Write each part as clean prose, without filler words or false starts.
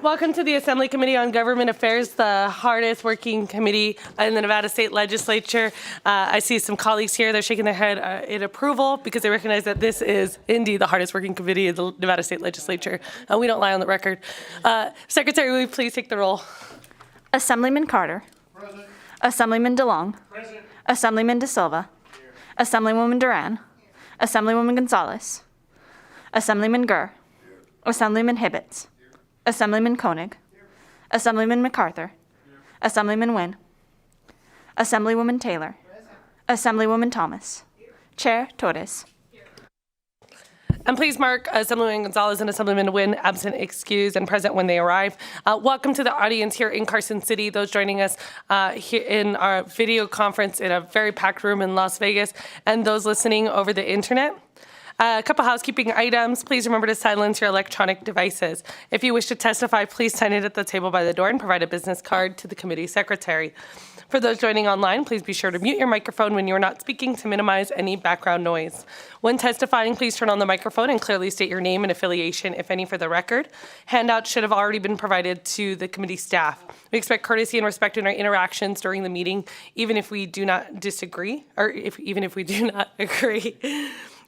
Welcome to the Assembly Committee on Government Affairs, the hardest working committee in the Nevada State Legislature. I see some colleagues here, they're shaking their head in approval because they recognize that this is indeed the hardest working committee in the Nevada State Legislature. We don't lie on the record. Secretary, will you please take the roll? Assemblyman Carter. Present. Assemblyman DeLong. Present. Assemblyman De Silva. Here. Assemblywoman Duran. Assemblywoman Gonzalez. Assemblyman Gurr. Assemblyman Hibbets. Assemblyman Koenig. Assemblyman MacArthur. Assemblyman Wynn. Assemblywoman Taylor. Assemblywoman Thomas. Chair Torres. And please mark Assemblyman Gonzalez and Assemblyman Wynn absent, excused, and present when they arrive. Welcome to the audience here in Carson City, those joining us here in our video conference in a very packed room in Las Vegas, and those listening over the internet. A couple housekeeping items. Please remember to silence your electronic devices. If you wish to testify, please sign it at the table by the door and provide a business card to the committee secretary. For those joining online, please be sure to mute your microphone when you're not speaking to minimize any background noise. When testifying, please turn on the microphone and clearly state your name and affiliation, if any, for the record. Handouts should have already been provided to the committee staff. We expect courtesy and respect in our interactions during the meeting, even if we do not disagree, or even if we do not agree.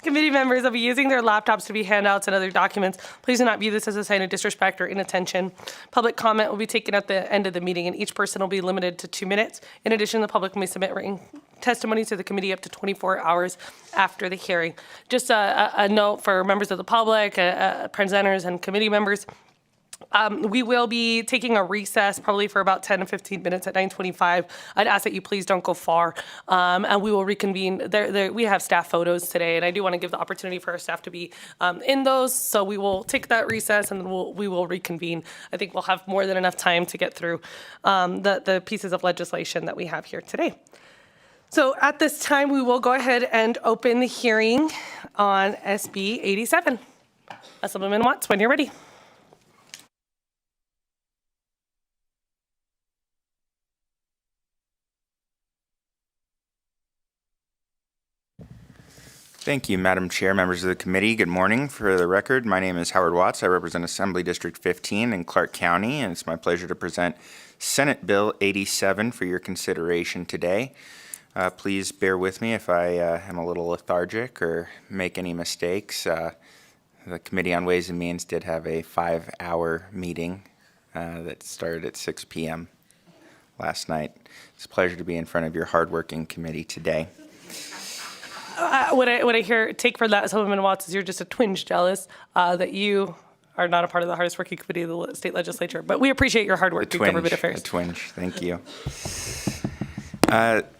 Committee members will be using their laptops to be handouts and other documents. Please do not view this as a sign of disrespect or inattention. Public comment will be taken at the end of the meeting, and each person will be limited to 2 minutes. In addition, the public may submit written testimony to the committee up to 24 hours after the hearing. Just a note for members of the public, presenters, and committee members. We will be taking a recess probably for about 10 to 15 minutes at 9:25. I'd ask that you please don't go far, and we will reconvene. We have staff photos today, and I do want to give the opportunity for our staff to be in those, so we will take that recess and then we will reconvene. I think we'll have more than enough time to get through the pieces of legislation that we have here today. So at this time, we will go ahead and open the hearing on SB 87. Assemblyman Watts, when you're ready. Thank you, Madam Chair, members of the committee. Good morning. For the record, my name is Howard Watts. I represent Assembly District 15 in Clark County, and it's my pleasure to present Senate Bill 87 for your consideration today. Please bear with me if I am a little lethargic or make any mistakes. The Committee on Ways and Means did have a 5-hour meeting that started at 6 p.m. last night. It's a pleasure to be in front of your hardworking committee today. What I take from that, Assemblyman Watts, is you're just a twinge jealous that you are not a part of the hardest working committee of the state legislature. But we appreciate your hard work in government affairs. A twinge, thank you.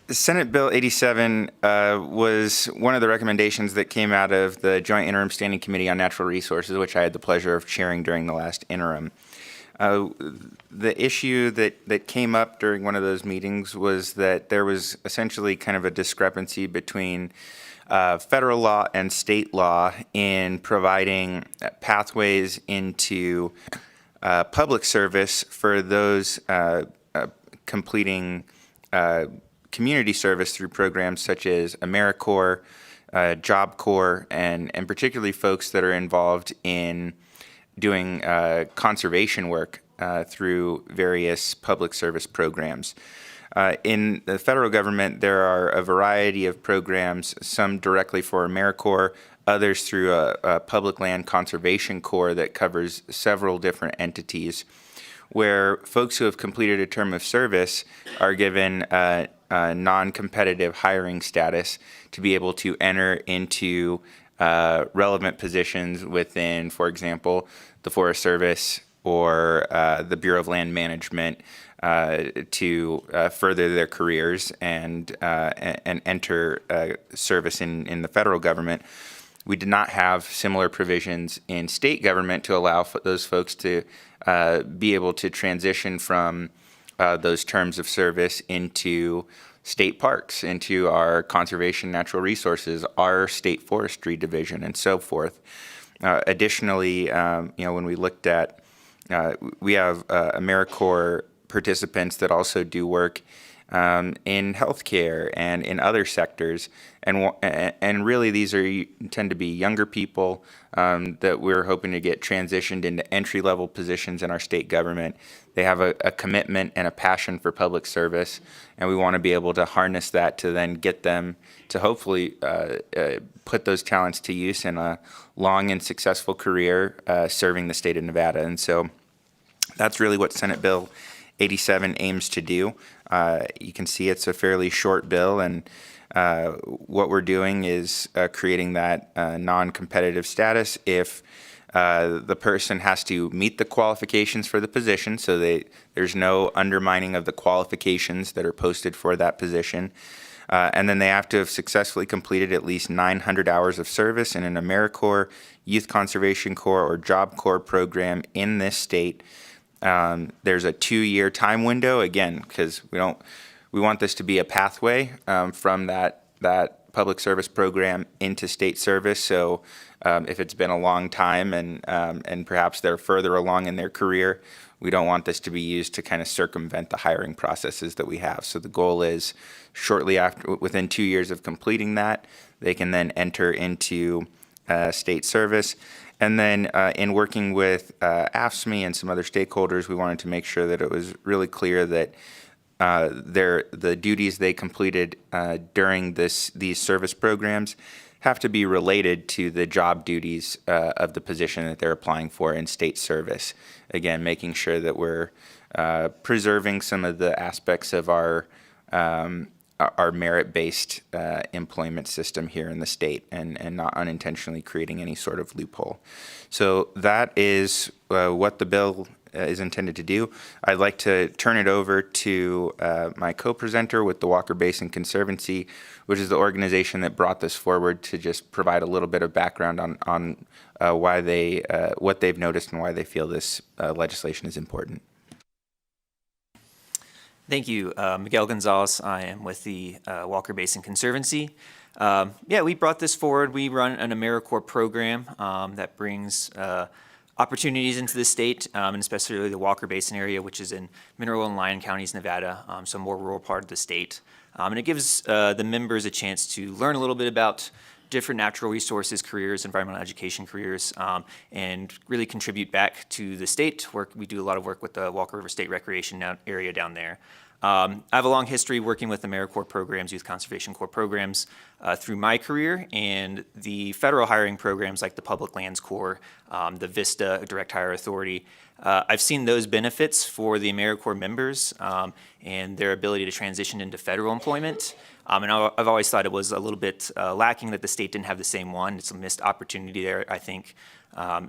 Senate Bill 87 was one of the recommendations that came out of the Joint Interim Standing Committee on Natural Resources, which I had the pleasure of chairing during the last interim. The issue that came up during one of those meetings was that there was essentially kind of a discrepancy between federal law and state law in providing pathways into public service for those completing community service through programs such as AmeriCorps, Job Corps, and particularly folks that are involved in doing conservation work through various public service programs. In the federal government, there are a variety of programs, some directly for AmeriCorps, others through a public land conservation corps that covers several different entities, where folks who have completed a term of service are given non-competitive hiring status to be able to enter into relevant positions within, for example, the Forest Service or the Bureau of Land Management to further their careers and enter service in the federal government. We did not have similar provisions in state government to allow those folks to be able to transition from those terms of service into state parks, into our conservation natural resources, our state forestry division, and so forth. Additionally, when we looked at, we have AmeriCorps participants that also do work in healthcare and in other sectors. And really, these tend to be younger people that we're hoping to get transitioned into entry-level positions in our state government. They have a commitment and a passion for public service, and we want to be able to harness that to then get them to hopefully put those talents to use in a long and successful career serving the state of Nevada. And so that's really what Senate Bill 87 aims to do. You can see it's a fairly short bill, and what we're doing is creating that non-competitive status if the person has to meet the qualifications for the position, so there's no undermining of the qualifications that are posted for that position. And then they have to have successfully completed at least 900 hours of service in an AmeriCorps, Youth Conservation Corps, or Job Corps program in this state. There's a 2-year time window, again, because we want this to be a pathway from that public service program into state service. So if it's been a long time and perhaps they're further along in their career, we don't want this to be used to kind of circumvent the hiring processes that we have. So the goal is shortly after, within 2 years of completing that, they can then enter into state service. And then in working with AFSCME and some other stakeholders, we wanted to make sure that it was really clear that the duties they completed during these service programs have to be related to the job duties of the position that they're applying for in state service. Again, making sure that we're preserving some of the aspects of our merit-based employment system here in the state and not unintentionally creating any sort of loophole. So that is what the bill is intended to do. I'd like to turn it over to my co-presenter with the Walker Basin Conservancy, which is the organization that brought this forward, to just provide a little bit of background on why what they've noticed and why they feel this legislation is important. Thank you. Miguel Gonzalez. I am with the Walker Basin Conservancy. We brought this forward. We run an AmeriCorps program that brings opportunities into the state, and especially the Walker Basin area, which is in Mineral and Lyon counties, Nevada, so more rural part of the state. And it gives the members a chance to learn a little bit about different natural resources careers, environmental education careers, and really contribute back to the state. We do a lot of work with the Walker River State Recreation area down there. I have a long history working with AmeriCorps programs, Youth Conservation Corps programs through my career, and the federal hiring programs like the Public Lands Corps, the VISTA Direct Hire Authority. I've seen those benefits for the AmeriCorps members and their ability to transition into federal employment. And I've always thought it was a little bit lacking that the state didn't have the same one. It's a missed opportunity there, I think.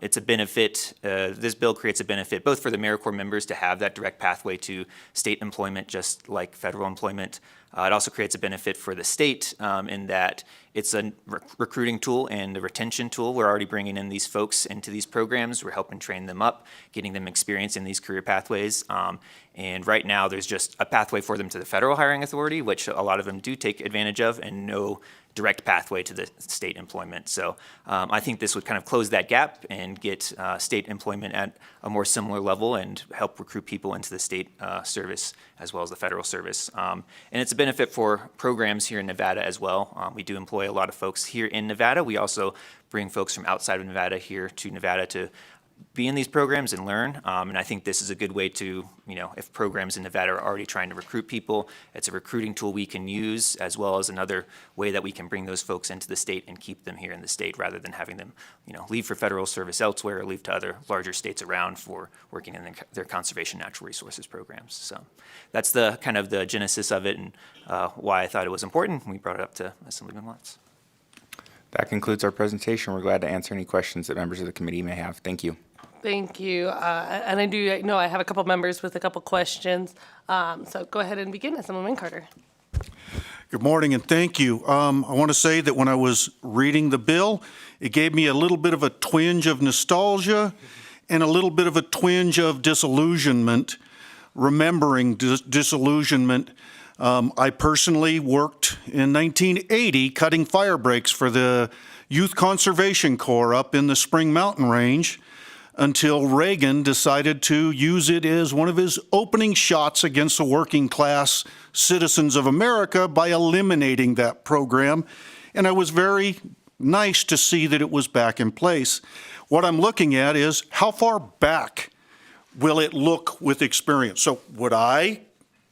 It's a benefit. This bill creates a benefit both for the AmeriCorps members to have that direct pathway to state employment, just like federal employment. It also creates a benefit for the state in that it's a recruiting tool and a retention tool. We're already bringing in these folks into these programs. We're helping train them up, getting them experience in these career pathways. And right now, there's just a pathway for them to the federal hiring authority, which a lot of them do take advantage of, and no direct pathway to the state employment. So I think this would kind of close that gap and get state employment at a more similar level and help recruit people into the state service as well as the federal service. And it's a benefit for programs here in Nevada as well. We do employ a lot of folks here in Nevada. We also bring folks from outside of Nevada here to Nevada to be in these programs and learn. And I think this is a good way to, if programs in Nevada are already trying to recruit people, it's a recruiting tool we can use, as well as another way that we can bring those folks into the state and keep them here in the state rather than having them, leave for federal service elsewhere or leave to other larger states around for working in their conservation natural resources programs. So that's the kind of the genesis of it and why I thought it was important. We brought it up to Assemblyman Watts. That concludes our presentation. We're glad to answer any questions that members of the committee may have. Thank you. Thank you. And I do know I have a couple members with a couple questions. So go ahead and begin, Assemblyman Carter. Good morning and thank you. I want to say that when I was reading the bill, it gave me a little bit of a twinge of nostalgia and a little bit of a twinge of disillusionment, remembering disillusionment. I personally worked in 1980 cutting fire breaks for the Youth Conservation Corps up in the Spring Mountain Range. until Reagan decided to use it as one of his opening shots against the working class citizens of America by eliminating that program. And I was very nice to see that it was back in place. What I'm looking at is how far back will it look with experience? So would I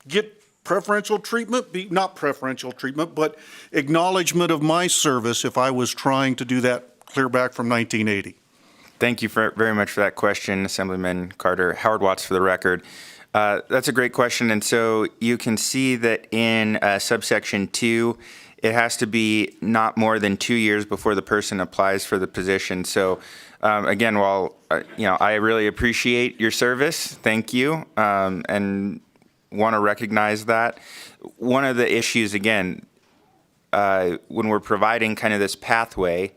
get preferential treatment, not preferential treatment, but acknowledgement of my service if I was trying to do that clear back from 1980? Thank you very much for that question, Assemblyman Carter. Howard Watts for the record. That's a great question. And so you can see that in subsection 2, it has to be not more than 2 years before the person applies for the position. So again, while I really appreciate your service, thank you, and want to recognize that. One of the issues, again, when we're providing kind of this pathway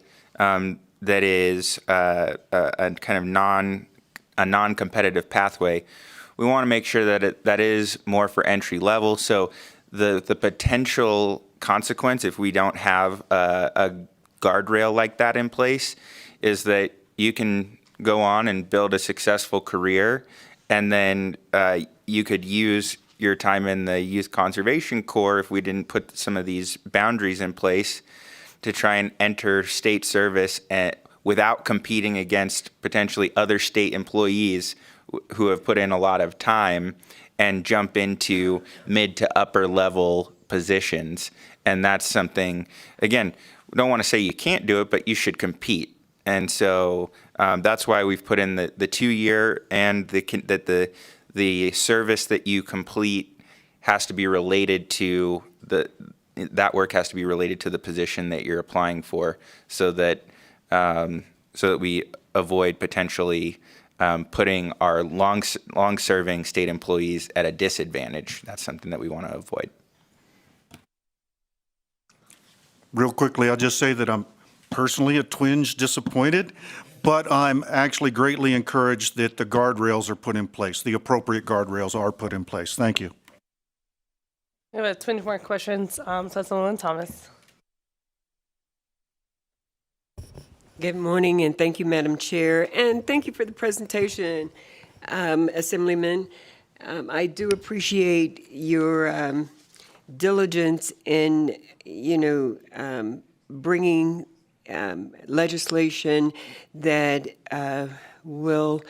that is a kind of non-competitive pathway, we want to make sure that that is more for entry level. So the potential consequence, if we don't have a guardrail like that in place, is that you can go on and build a successful career, and then you could use your time in the Youth Conservation Corps, if we didn't put some of these boundaries in place, to try and enter state service without competing against potentially other state employees who have put in a lot of time, and jump into mid to upper level positions. And that's something, again, we don't want to say you can't do it, but you should compete. And so that's why we've put in the 2-year, and that the service that you complete has to be related to that work has to be related to the position that you're applying for, so that we avoid potentially putting our long-serving state employees at a disadvantage. That's something that we want to avoid. Real quickly, I'll just say that I'm personally a twinge disappointed, but I'm actually greatly encouraged that the guardrails are put in place. The appropriate guardrails are put in place. Thank you. We have 20 more questions. Councilwoman Thomas. Good morning, and thank you, Madam Chair, and thank you for the presentation, Assemblyman. I do appreciate your diligence in, bringing legislation that will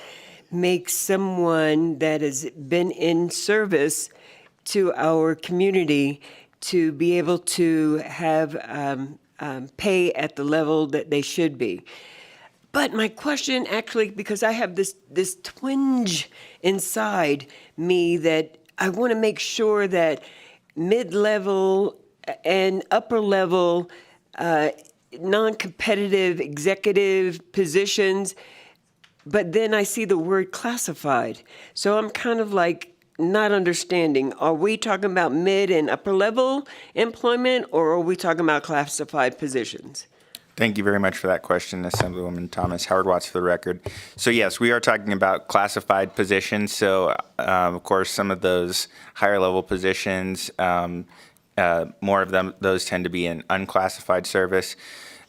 make someone that has been in service to our community to be able to have pay at the level that they should be. But my question, actually, because I have this twinge inside me that I want to make sure that mid-level and upper-level non-competitive executive positions, but then I see the word classified. So I'm kind of like not understanding. Are we talking about mid and upper level employment, or are we talking about classified positions? Thank you very much for that question, Assemblywoman Thomas. Howard Watts for the record. So yes, we are talking about classified positions. So of course, some of those higher level positions, more of them, those tend to be in unclassified service.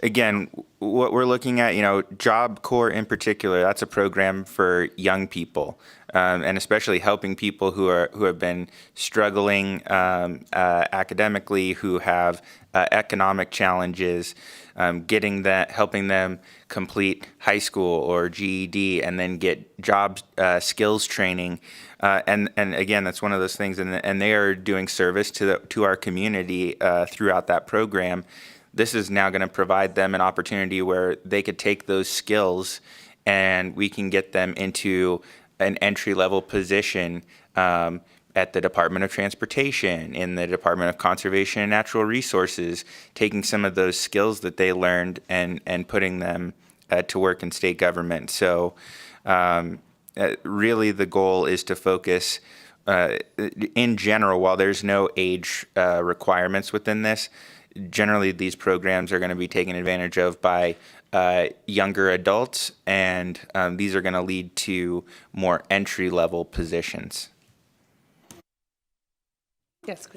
Again, what we're looking at, Job Corps in particular, that's a program for young people, and especially helping people who have been struggling academically, who have economic challenges, helping them complete high school or GED, and then get job skills training. And again, that's one of those things, and they are doing service to our community throughout that program. This is now going to provide them an opportunity where they could take those skills and we can get them into an entry-level position at the Department of Transportation, in the Department of Conservation and Natural Resources, taking some of those skills that they learned and putting them to work in state government. So really the goal is to focus in general, while there's no age requirements within this, generally these programs are going to be taken advantage of by younger adults, and these are going to lead to more entry-level positions. Yes.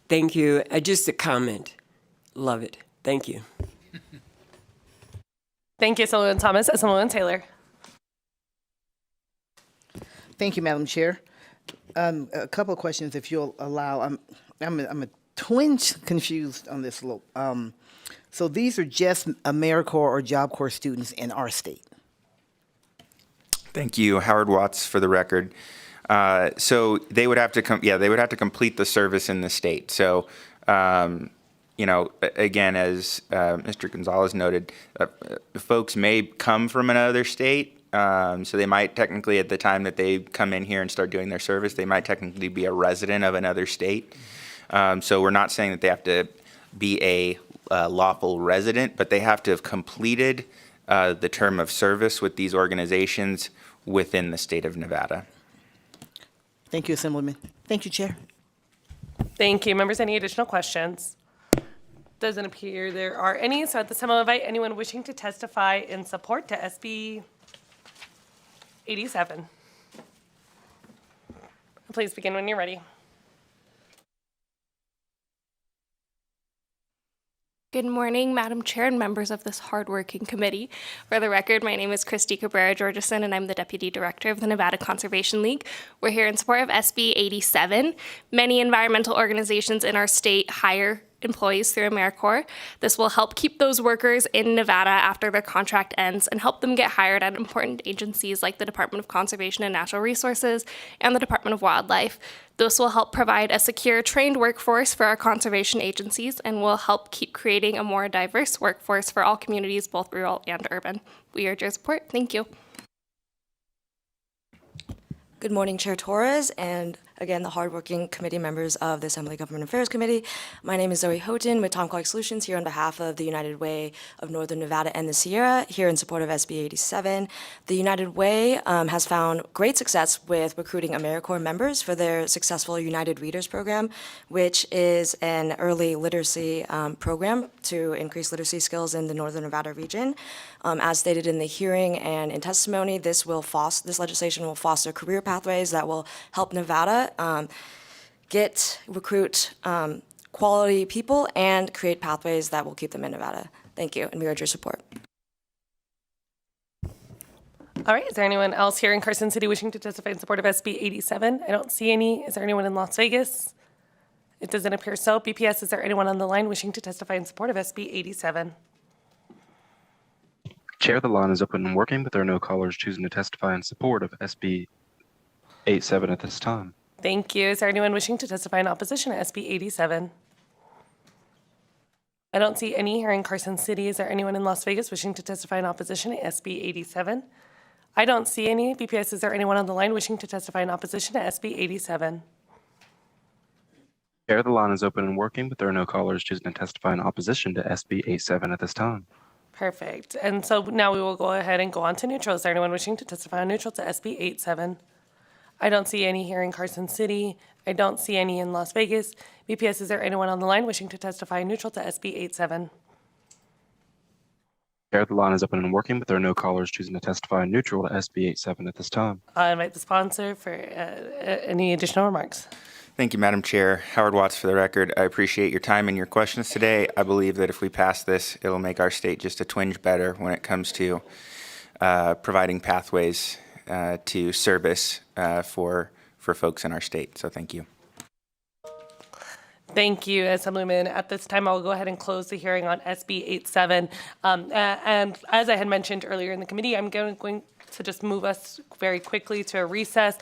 Thank you. Just a comment. Love it. Thank you. Thank you, Assemblywoman Thomas. Assemblywoman Taylor. Thank you, Madam Chair. A couple of questions, if you'll allow. I'm a twinge confused on this. So these are just AmeriCorps or Job Corps students in our state. Thank you, Howard Watts, for the record. So they would have to they would have to complete the service in the state. So, again, as Mr. Gonzalez noted, folks may come from another state. So they might technically, at the time that they come in here and start doing their service, they might technically be a resident of another state. So we're not saying that they have to be a lawful resident, but they have to have completed the term of service with these organizations within the state of Nevada. Thank you, Assemblyman. Thank you, Chair. Thank you. Members, any additional questions? Doesn't appear there are any. So at this time, I'll invite anyone wishing to testify in support to SB 87. Please begin when you're ready. Good morning, Madam Chair and members of this hardworking committee. For the record, my name is Christy Cabrera-Georgeson, and I'm the Deputy Director of the Nevada Conservation League. We're here in support of SB 87. Many environmental organizations in our state hire employees through AmeriCorps. This will help keep those workers in Nevada after their contract ends and help them get hired at important agencies like the Department of Conservation and Natural Resources and the Department of Wildlife. This will help provide a secure, trained workforce for our conservation agencies and will help keep creating a more diverse workforce for all communities, both rural and urban. We urge your support. Thank you. Good morning, Chair Torres, and again, the hardworking committee members of the Assembly Government Affairs Committee. My name is Zoe Houghton with Tom Clark Solutions here on behalf of the United Way of Northern Nevada and the Sierra, here in support of SB 87. The United Way has found great success with recruiting AmeriCorps members for their successful United Readers program, which is an early literacy program to increase literacy skills in the Northern Nevada region. As stated in the hearing and in testimony, this legislation will foster career pathways that will help Nevada recruit quality people and create pathways that will keep them in Nevada. Thank you, and we urge your support. All right, is there anyone else here in Carson City wishing to testify in support of SB 87? I don't see any. Is there anyone in Las Vegas? It doesn't appear so. BPS, is there anyone on the line wishing to testify in support of SB 87? Chair, the line is open and working, but there are no callers choosing to testify in support of SB 87 at this time. Thank you. Is there anyone wishing to testify in opposition to SB 87? I don't see any here in Carson City. Is there anyone in Las Vegas wishing to testify in opposition to SB 87? I don't see any. BPS, is there anyone on the line wishing to testify in opposition to SB 87? Chair, the line is open and working, but there are no callers choosing to testify in opposition to SB 87 at this time. Perfect. And so now we will go ahead and go on to neutral. Is there anyone wishing to testify on neutral to SB 87? I don't see any here in Carson City. I don't see any in Las Vegas. BPS, is there anyone on the line wishing to testify neutral to SB 87? Chair, the line is open and working, but there are no callers choosing to testify neutral to SB 87 at this time. I'll invite the sponsor for any additional remarks. Thank you, Madam Chair. Howard Watts for the record. I appreciate your time and your questions today. I believe that if we pass this, it'll make our state just a twinge better when it comes to providing pathways to service for folks in our state. So thank you. Thank you, Assemblyman. At this time, I'll go ahead and close the hearing on SB 87. And as I had mentioned earlier in the committee, I'm going to just move us very quickly to a recess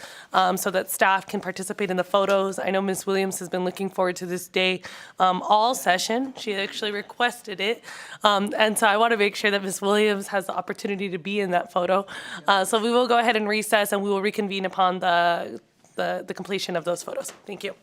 so that staff can participate in the photos. I know Ms. Williams has been looking forward to this day all session. She actually requested it. And so I want to make sure that Ms. Williams has the opportunity to be in that photo. So we will go ahead and recess, and we will reconvene upon the completion of those photos. Thank you.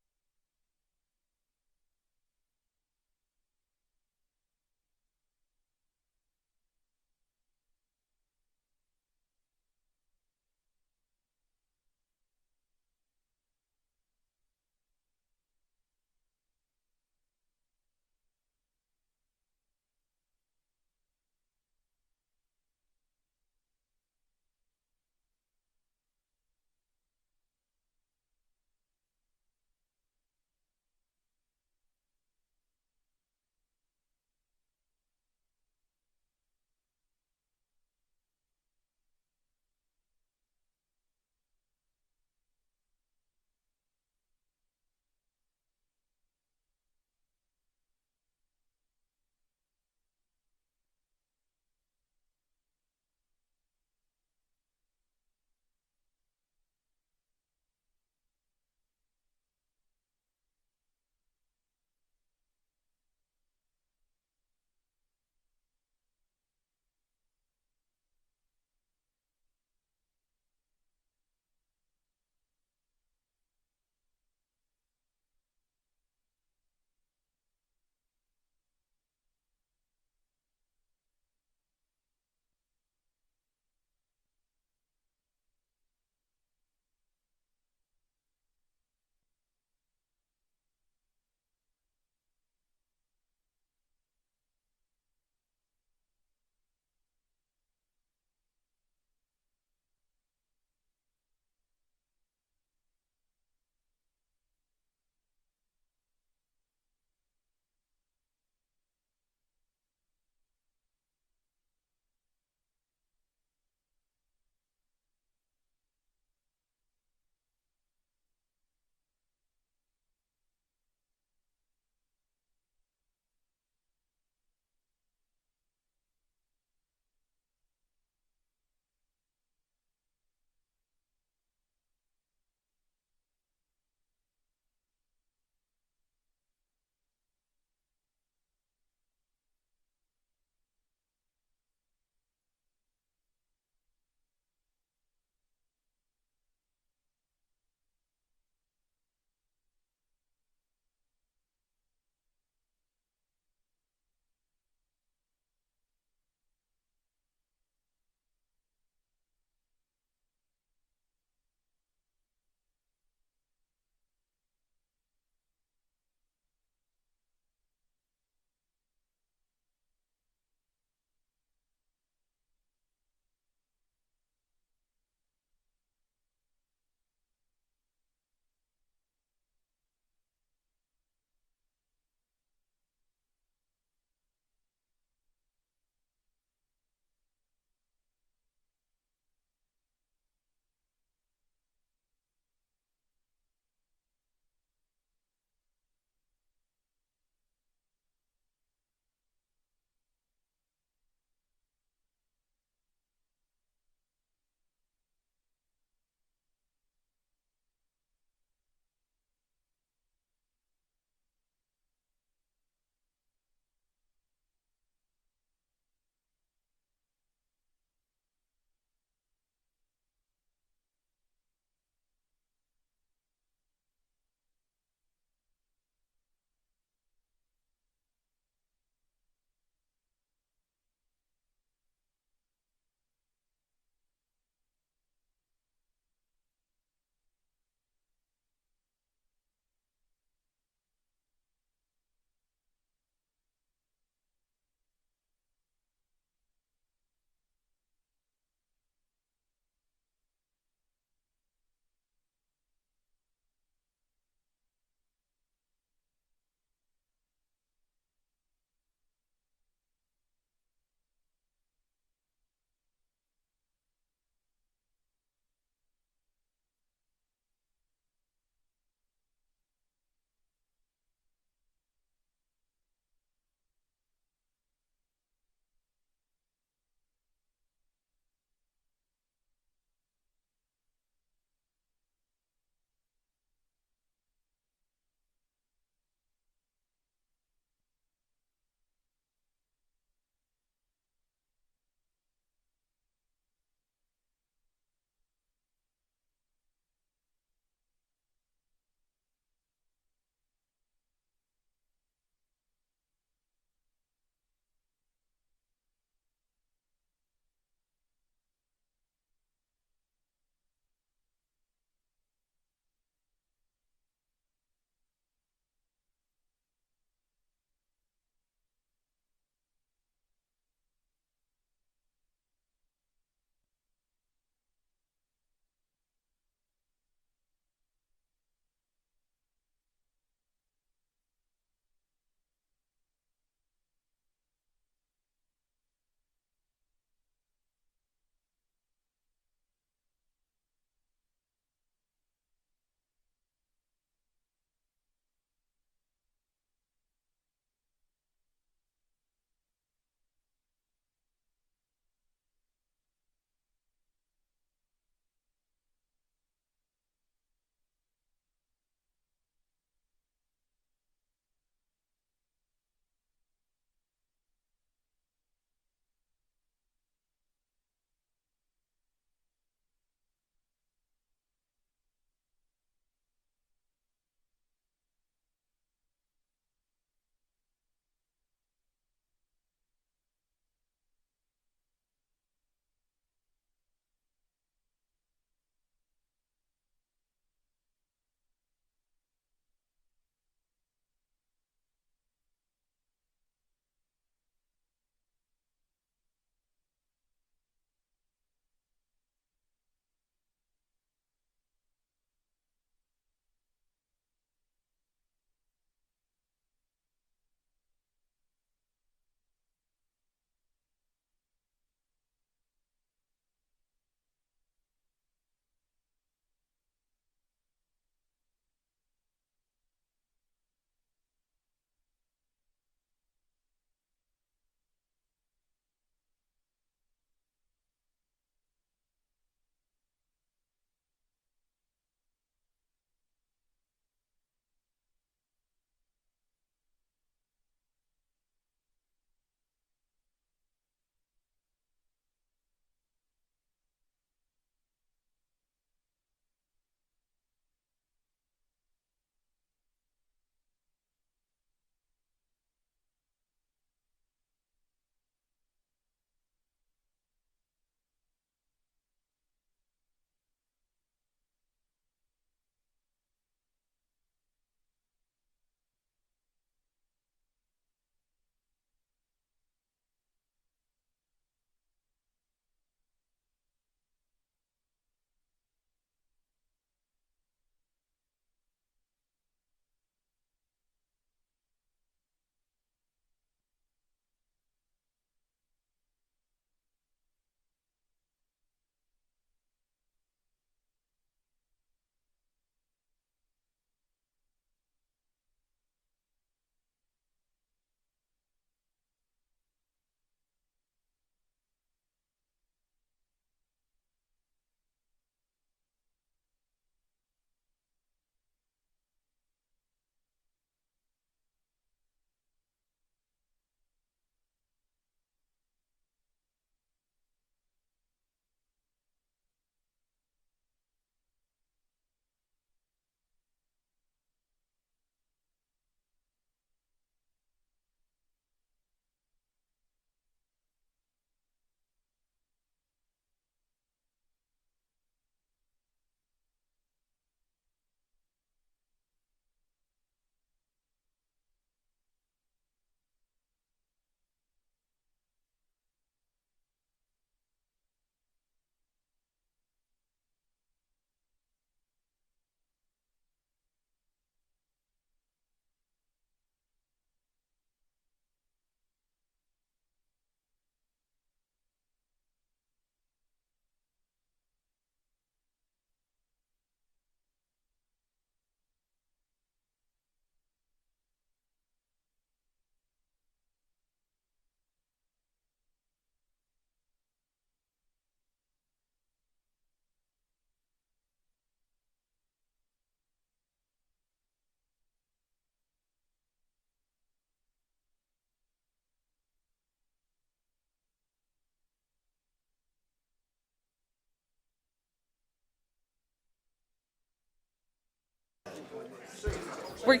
We're,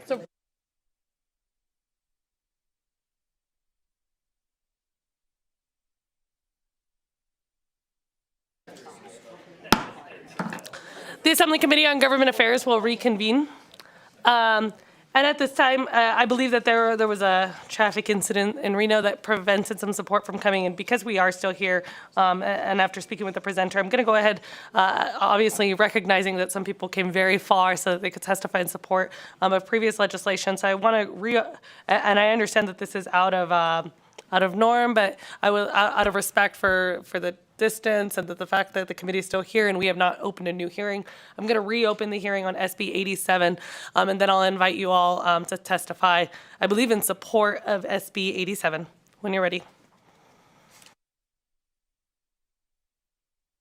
so the Assembly Committee on Government Affairs will reconvene. And at this time, I believe that there was a traffic incident in Reno that prevented some support from coming in. Because we are still here, and after speaking with the presenter, I'm going to go ahead, obviously recognizing that some people came very far so that they could testify in support of previous legislation. So I want to and I understand that this is out of norm, but I will, out of respect for the distance and the fact that the committee is still here and we have not opened a new hearing, I'm going to reopen the hearing on SB 87, and then I'll invite you all to testify, I believe, in support of SB 87, when you're ready.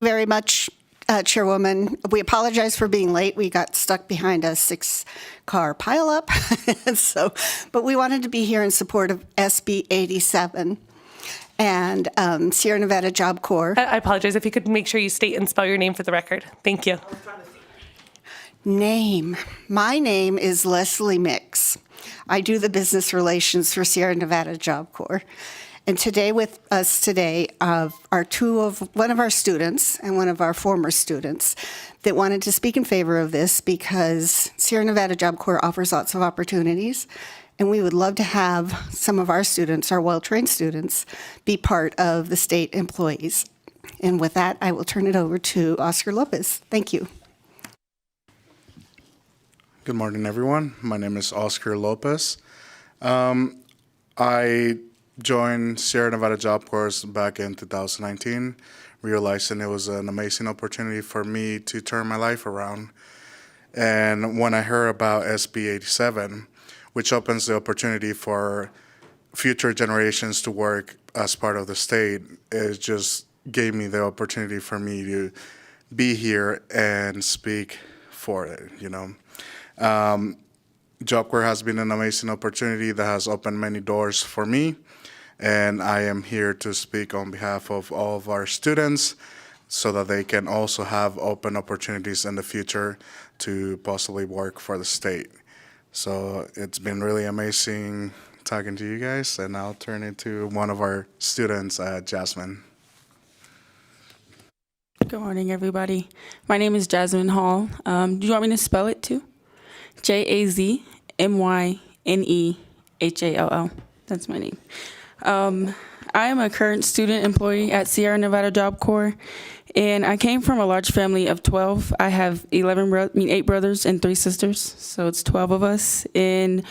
Very much, Chairwoman. We apologize for being late. We got stuck behind a 6-car pileup, but we wanted to be here in support of SB 87 and Sierra Nevada Job Corps. I apologize. If you could make sure you state and spell your name for the record. Thank you. Name. My name is Leslie Mix. I do the business relations for Sierra Nevada Job Corps. And today with us today are one of our students and one of our former students that wanted to speak in favor of this because Sierra Nevada Job Corps offers lots of opportunities, and we would love to have some of our students, our well-trained students, be part of the state employees. And with that, I will turn it over to Oscar Lopez. Thank you. Good morning, everyone. My name is Oscar Lopez. I joined Sierra Nevada Job Corps back in 2019, realizing it was an amazing opportunity for me to turn my life around. And when I heard about SB 87, which opens the opportunity for future generations to work as part of the state, it just gave me the opportunity for me to be here and speak for it, you know. Job Corps has been an amazing opportunity that has opened many doors for me, and I am here to speak on behalf of all of our students so that they can also have open opportunities in the future to possibly work for the state. So it's been really amazing talking to you guys, and I'll turn it to one of our students, Jasmine. Good morning, everybody. My name is Jasmine Hall. Do you want me to spell it too? JazmyNehall. That's my name. I am a current student employee at Sierra Nevada Job Corps, and I came from a large family of 12. I have 8 brothers and 3 sisters, so it's 12 of us. And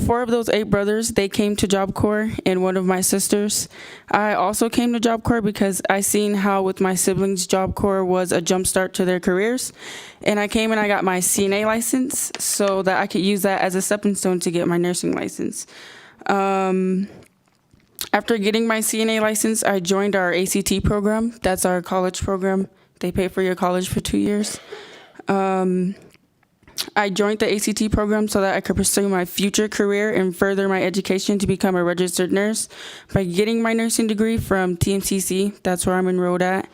4 of those 8 brothers, they came to Job Corps, and one of my sisters. I also came to Job Corps because I seen how with my siblings, Job Corps was a jump start to their careers. And I came and I got my CNA license so that I could use that as a stepping stone to get my nursing license. After getting my CNA license, I joined our ACT program. That's our college program. They pay for your college for 2 years. I joined the ACT program so that I could pursue my future career and further my education to become a registered nurse by getting my nursing degree from TMCC. That's where I'm enrolled at.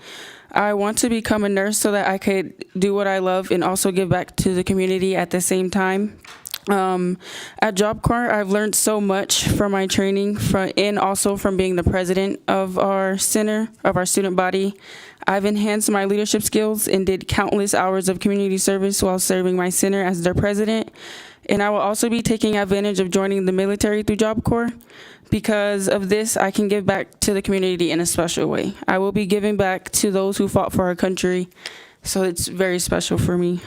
I want to become a nurse so that I could do what I love and also give back to the community at the same time. At Job Corps, I've learned so much from my training and also from being the president of our center, of our student body. I've enhanced my leadership skills and did countless hours of community service while serving my center as their president. And I will also be taking advantage of joining the military through Job Corps. Because of this, I can give back to the community in a special way. I will be giving back to those who fought for our country, so it's very special for me.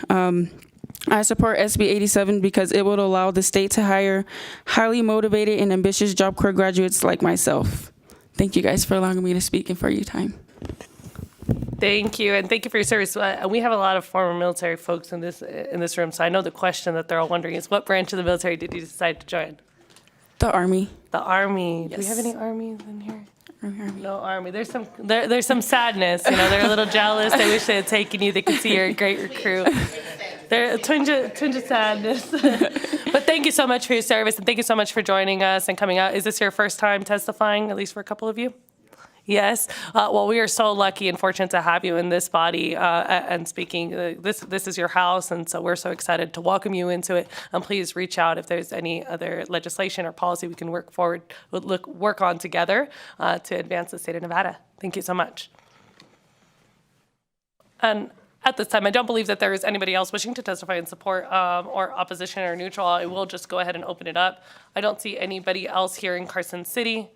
I support SB 87 because it would allow the state to hire highly motivated and ambitious Job Corps graduates like myself. Thank you guys for allowing me to speak and for your time. Thank you, and thank you for your service. We have a lot of former military folks in this room, so I know the question that they're all wondering is, what branch of the military did you decide to join? The Army. The Army. Yes. Do we have any Armies in here? No Army. There's some sadness. You know, they're a little jealous. They wish they had taken you. They could see you're a great recruit. They're a twinge of sadness. But thank you so much for your service, and thank you so much for joining us and coming out. Is this your first time testifying, at least for a couple of you? Yes. Well, we are so lucky and fortunate to have you in this body and speaking. This is your house, and so we're so excited to welcome you into it. And please reach out if there's any other legislation or policy we can work on together to advance the state of Nevada. Thank you so much. And at this time, I don't believe that there is anybody else wishing to testify in support or opposition or neutral. I will just go ahead and open it up. I don't see anybody else here in Carson City.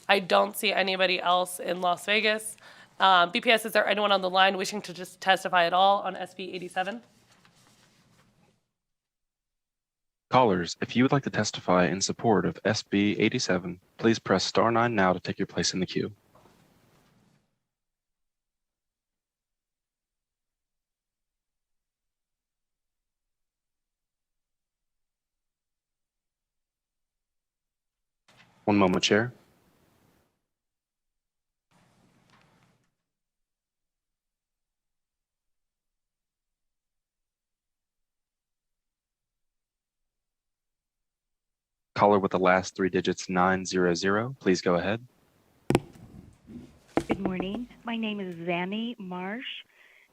I don't see anybody else in Las Vegas. BPS, is there anyone on the line wishing to just testify at all on SB 87? Callers, if you would like to testify in support of SB 87, please press *9 now to take your place in the queue. One moment, Chair. Caller with the last 3 digits 900, please go ahead. Good morning. My name is Zanny Marsh.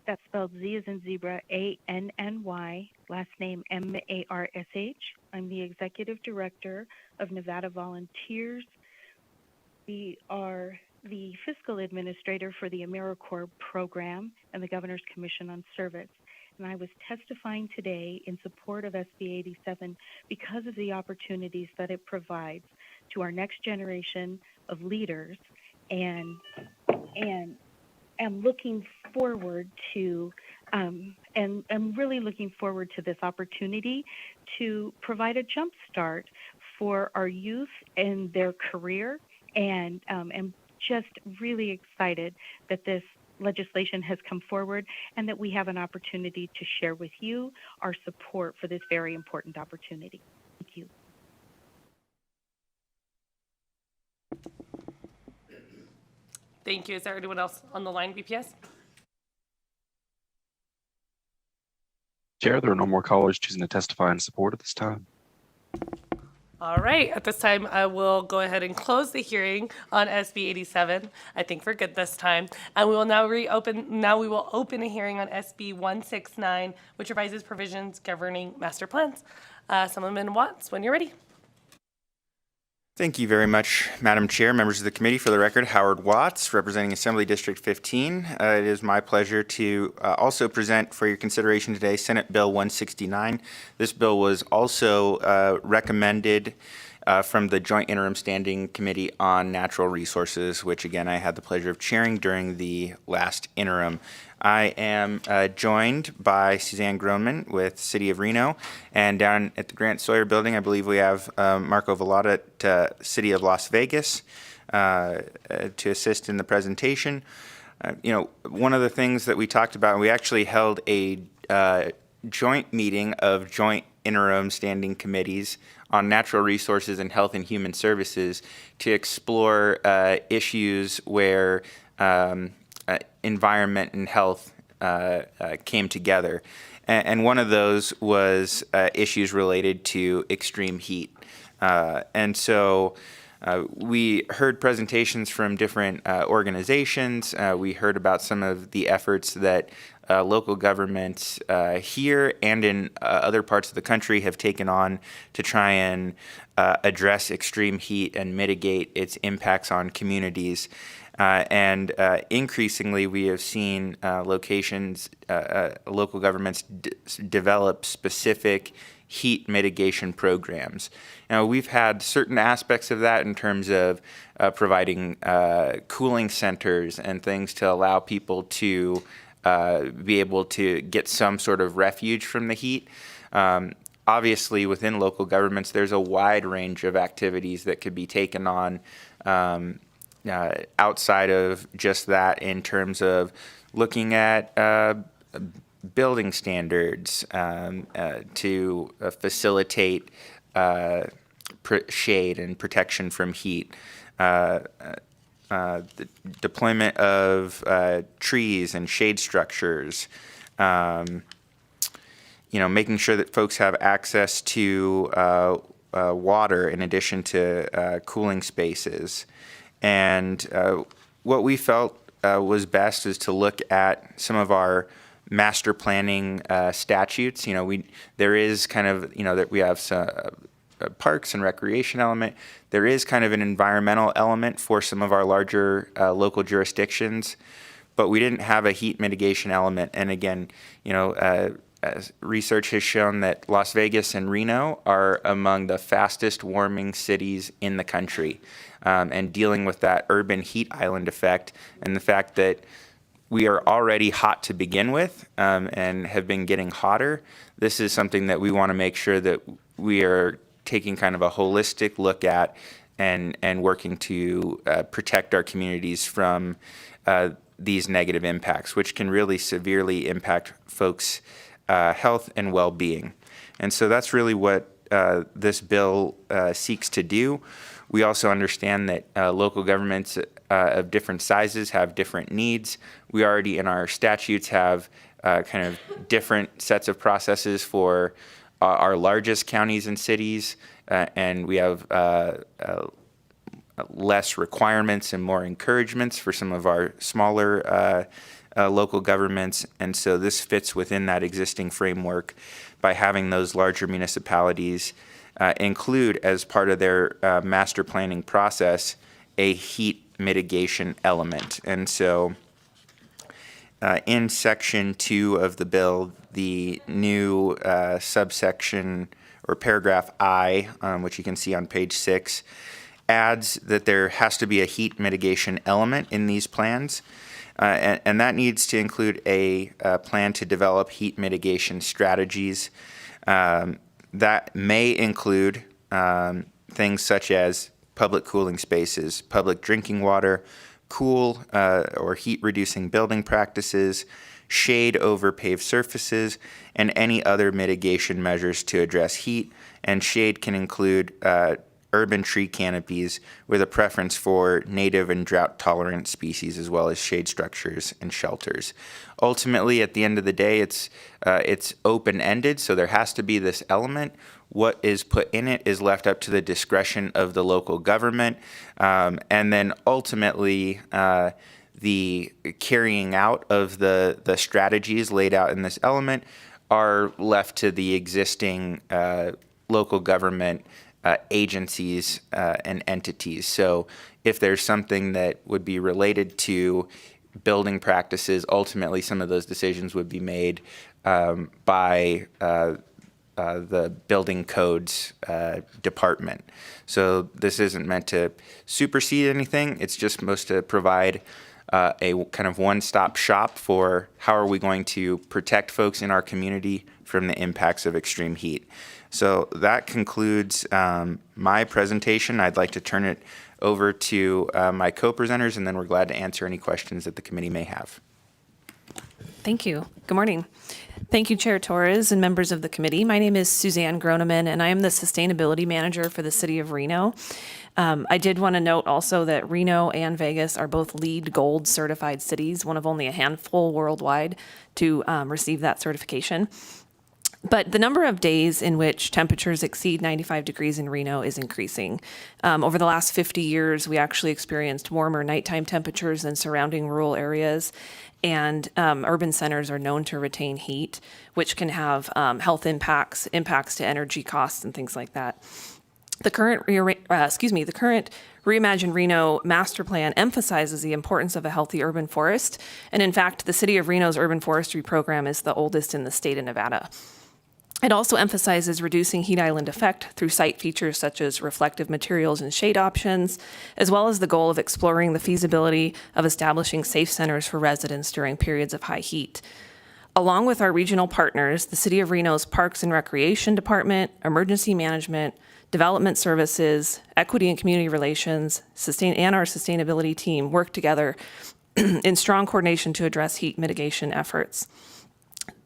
That's spelled Z as in zebra, A-N-N-Y, last name M-A-R-S-H. I'm the Executive Director of Nevada Volunteers. We are the Fiscal Administrator for the AmeriCorps program and the Governor's Commission on Service. And I was testifying today in support of SB 87 because of the opportunities that it provides to our next generation of leaders, and am looking forward to and I'm really looking forward to this opportunity to provide a jump start for our youth and their career, and am just really excited that this legislation has come forward and that we have an opportunity to share with you our support for this very important opportunity. Thank you. Thank you. Is there anyone else on the line, BPS? Chair, there are no more callers choosing to testify in support at this time. All right. At this time, I will go ahead and close the hearing on SB 87. I think we're good this time. And we will now we will open a hearing on SB 169, which revises provisions governing master plans. Assemblyman Watts, when you're ready. Thank you very much, Madam Chair, members of the committee. For the record, Howard Watts, representing Assembly District 15. It is my pleasure to also present for your consideration today Senate Bill 169. This bill was also recommended from the Joint Interim Standing Committee on Natural Resources, which again I had the pleasure of chairing during the last interim. I am joined by Suzanne Groneman with City of Reno, and down at the Grant Sawyer Building, I believe we have Marco Vallada at City of Las Vegas to assist in the presentation. One of the things that we talked about, we actually held a joint meeting of Joint Interim Standing Committees on Natural Resources and Health and Human Services to explore issues where environment and health came together. And one of those was issues related to extreme heat. And so we heard presentations from different organizations. We heard about some of the efforts that local governments here and in other parts of the country have taken on to try and address extreme heat and mitigate its impacts on communities. And increasingly, we have seen local governments develop specific heat mitigation programs. Now, we've had certain aspects of that in terms of providing cooling centers and things to allow people to be able to get some sort of refuge from the heat. Obviously, within local governments, there's a wide range of activities that could be taken on outside of just that, in terms of looking at building standards to facilitate shade and protection from heat. The deployment of trees and shade structures, making sure that folks have access to water in addition to cooling spaces. And what we felt was best is to look at some of our master planning statutes. There is kind of, that we have parks and recreation element. There is kind of an environmental element for some of our larger local jurisdictions, but we didn't have a heat mitigation element. And again, research has shown that Las Vegas and Reno are among the fastest warming cities in the country. And dealing with that urban heat island effect and the fact that we are already hot to begin with and have been getting hotter, this is something that we want to make sure that we are taking kind of a holistic look at and working to protect our communities from these negative impacts, which can really severely impact folks' health and well-being. And so that's really what this bill seeks to do. We also understand that local governments of different sizes have different needs. We already in our statutes have kind of different sets of processes for our largest counties and cities, and we have less requirements and more encouragements for some of our smaller local governments. And so this fits within that existing framework by having those larger municipalities include as part of their master planning process a heat mitigation element. And so in Section 2 of the bill, the new subsection or paragraph I, which you can see on page 6, adds that there has to be a heat mitigation element in these plans. And that needs to include a plan to develop heat mitigation strategies. That may include things such as public cooling spaces, public drinking water, cool or heat-reducing building practices, shade over paved surfaces, and any other mitigation measures to address heat. And shade can include urban tree canopies with a preference for native and drought-tolerant species, as well as shade structures and shelters. Ultimately, at the end of the day, it's open-ended, so there has to be this element. What is put in it is left up to the discretion of the local government, and then ultimately the carrying out of the strategies laid out in this element are left to the existing local government agencies and entities. So if there's something that would be related to building practices, ultimately some of those decisions would be made by the building codes department. So this isn't meant to supersede anything. It's just supposed to provide a kind of one-stop shop for how are we going to protect folks in our community from the impacts of extreme heat. So that concludes my presentation. I'd like to turn it over to my co-presenters, and then we're glad to answer any questions that the committee may have. Thank you. Good morning. Thank you, Chair Torres and members of the committee. My name is Suzanne Groneman, and I am the Sustainability Manager for the City of Reno. I did want to note also that Reno and Vegas are both LEED Gold certified cities, one of only a handful worldwide to receive that certification. But the number of days in which temperatures exceed 95 degrees in Reno is increasing. Over the last 50 years, we actually experienced warmer nighttime temperatures than surrounding rural areas. And urban centers are known to retain heat, which can have health impacts to energy costs and things like that. The current Reimagine Reno master plan emphasizes the importance of a healthy urban forest. And in fact, the City of Reno's urban forestry program is the oldest in the state of Nevada. It also emphasizes reducing heat island effect through site features such as reflective materials and shade options, as well as the goal of exploring the feasibility of establishing safe centers for residents during periods of high heat. Along with our regional partners, the City of Reno's Parks and Recreation Department, Emergency Management, Development Services, Equity and Community Relations, and our sustainability team work together in strong coordination to address heat mitigation efforts.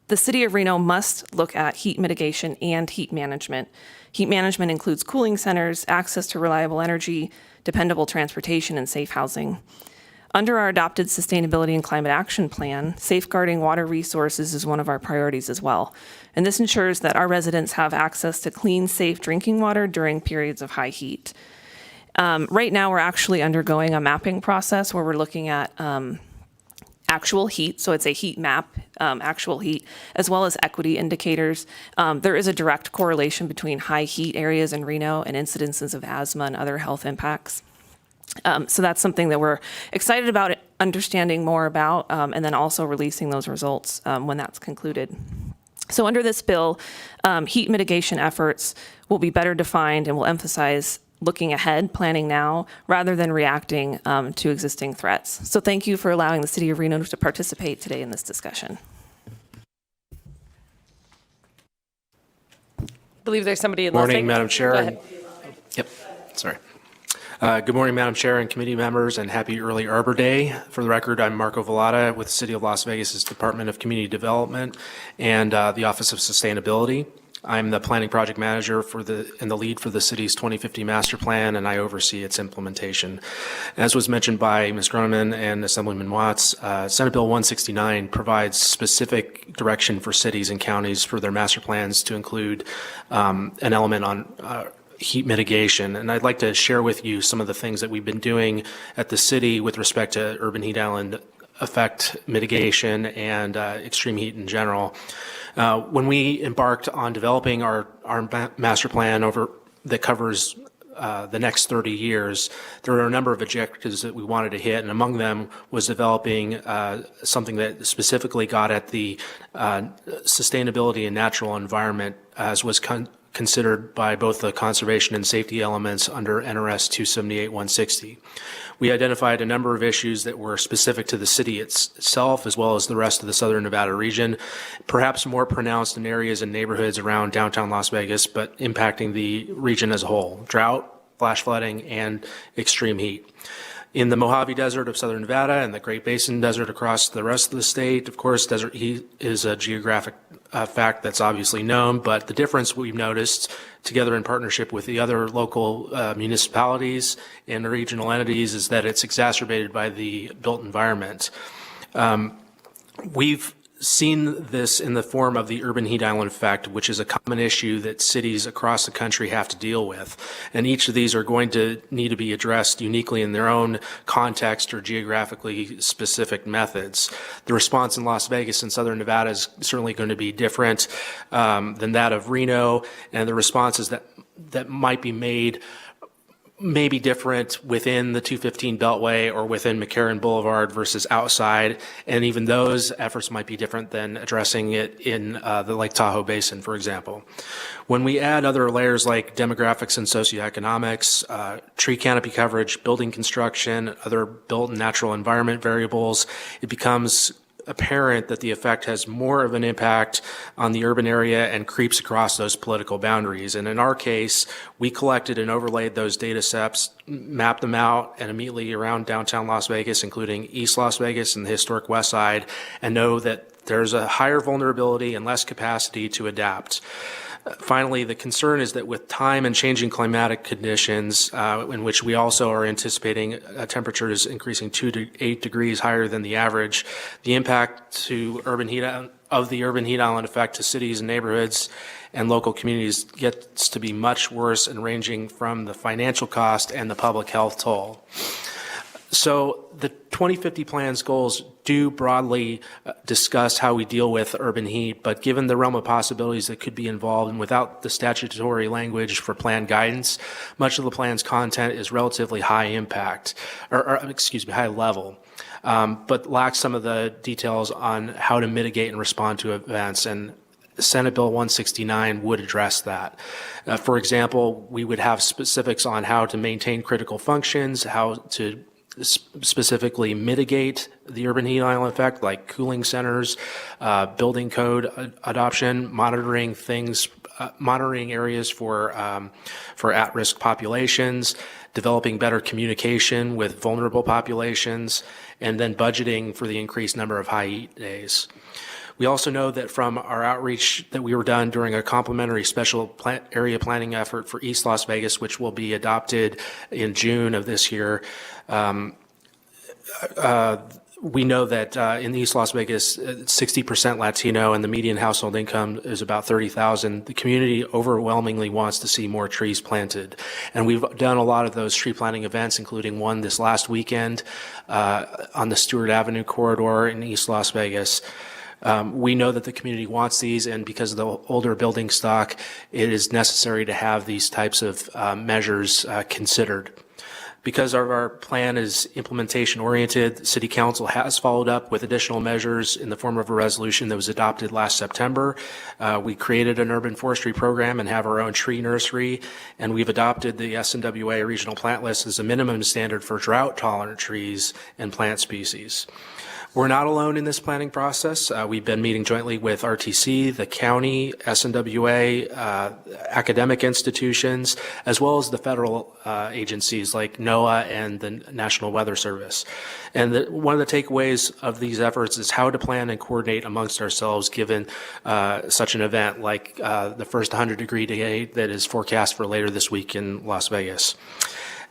The City of Reno must look at heat mitigation and heat management. Heat management includes cooling centers, access to reliable energy, dependable transportation, and safe housing. Under our adopted Sustainability and Climate Action Plan, safeguarding water resources is one of our priorities as well. And this ensures that our residents have access to clean, safe drinking water during periods of high heat. Right now, we're actually undergoing a mapping process where we're looking at actual heat, so it's a heat map, actual heat, as well as equity indicators. There is a direct correlation between high heat areas in Reno and incidences of asthma and other health impacts. So that's something that we're excited about understanding more about, and then also releasing those results when that's concluded. So under this bill, heat mitigation efforts will be better defined and will emphasize looking ahead, planning now, rather than reacting to existing threats. So thank you for allowing the City of Reno to participate today in this discussion. I believe there's somebody in Las Morning, Vegas. Madam Chair. Go ahead. Yep, sorry. Good morning, Madam Chair and committee members, and happy early Arbor Day. For the record, I'm Marco Vallata with the City of Las Vegas's Department of Community Development and the Office of Sustainability. I'm the planning project manager and the lead for the city's 2050 master plan, and I oversee its implementation. As was mentioned by Ms. Groneman and Assemblyman Watts, Senate Bill 169 provides specific direction for cities and counties for their master plans to include an element on heat mitigation. And I'd like to share with you some of the things that we've been doing at the city with respect to urban heat island effect mitigation and extreme heat in general. When we embarked on developing our master plan that covers the next 30 years, there were a number of objectives that we wanted to hit, and among them was developing something that specifically got at the sustainability and natural environment, as was considered by both the conservation and safety elements under NRS 278-160. We identified a number of issues that were specific to the city itself, as well as the rest of the Southern Nevada region, perhaps more pronounced in areas and neighborhoods around downtown Las Vegas, but impacting the region as a whole: drought, flash flooding, and extreme heat. In the Mojave Desert of Southern Nevada and the Great Basin Desert across the rest of the state, of course, desert heat is a geographic fact that's obviously known, but the difference we've noticed, together in partnership with the other local municipalities and regional entities, is that it's exacerbated by the built environment. We've seen this in the form of the urban heat island effect, which is a common issue that cities across the country have to deal with. And each of these are going to need to be addressed uniquely in their own context or geographically specific methods. The response in Las Vegas and Southern Nevada is certainly going to be different than that of Reno, and the responses that might be made may be different within the 215 Beltway or within McCarran Boulevard versus outside, and even those efforts might be different than addressing it in the Lake Tahoe Basin, for example. When we add other layers like demographics and socioeconomics, tree canopy coverage, building construction, other built and natural environment variables, it becomes apparent that the effect has more of an impact on the urban area and creeps across those political boundaries. And in our case, we collected and overlaid those data sets, mapped them out, and immediately around downtown Las Vegas, including East Las Vegas and the historic West Side, and know that there's a higher vulnerability and less capacity to adapt. Finally, the concern is that with time and changing climatic conditions, in which we also are anticipating temperatures increasing 2 to 8 degrees higher than the average, the impact to the urban heat island effect to cities and neighborhoods and local communities gets to be much worse, and ranging from the financial cost and the public health toll. So the 2050 plan's goals do broadly discuss how we deal with urban heat, but given the realm of possibilities that could be involved and without the statutory language for plan guidance, much of the plan's content is relatively high impact, high level, but lacks some of the details on how to mitigate and respond to events. And Senate Bill 169 would address that. For example, we would have specifics on how to maintain critical functions, how to specifically mitigate the urban heat island effect, like cooling centers, building code adoption, monitoring areas for at-risk populations, developing better communication with vulnerable populations, and then budgeting for the increased number of high heat days. We also know that from our outreach that we were done during a complimentary special area planning effort for East Las Vegas, which will be adopted in June of this year, we know that in East Las Vegas, 60% Latino, and the median household income is about $30,000. The community overwhelmingly wants to see more trees planted. And we've done a lot of those tree planting events, including one this last weekend on the Stewart Avenue corridor in East Las Vegas. We know that the community wants these, and because of the older building stock, it is necessary to have these types of measures considered. Because our plan is implementation oriented, City Council has followed up with additional measures in the form of a resolution that was adopted last September. We created an urban forestry program and have our own tree nursery, and we've adopted the SNWA regional plant list as a minimum standard for drought tolerant trees and plant species. We're not alone in this planning process. We've been meeting jointly with RTC, the county, SNWA, academic institutions, as well as the federal agencies like NOAA and the National Weather Service. And one of the takeaways of these efforts is how to plan and coordinate amongst ourselves given such an event like the first 100-degree day that is forecast for later this week in Las Vegas.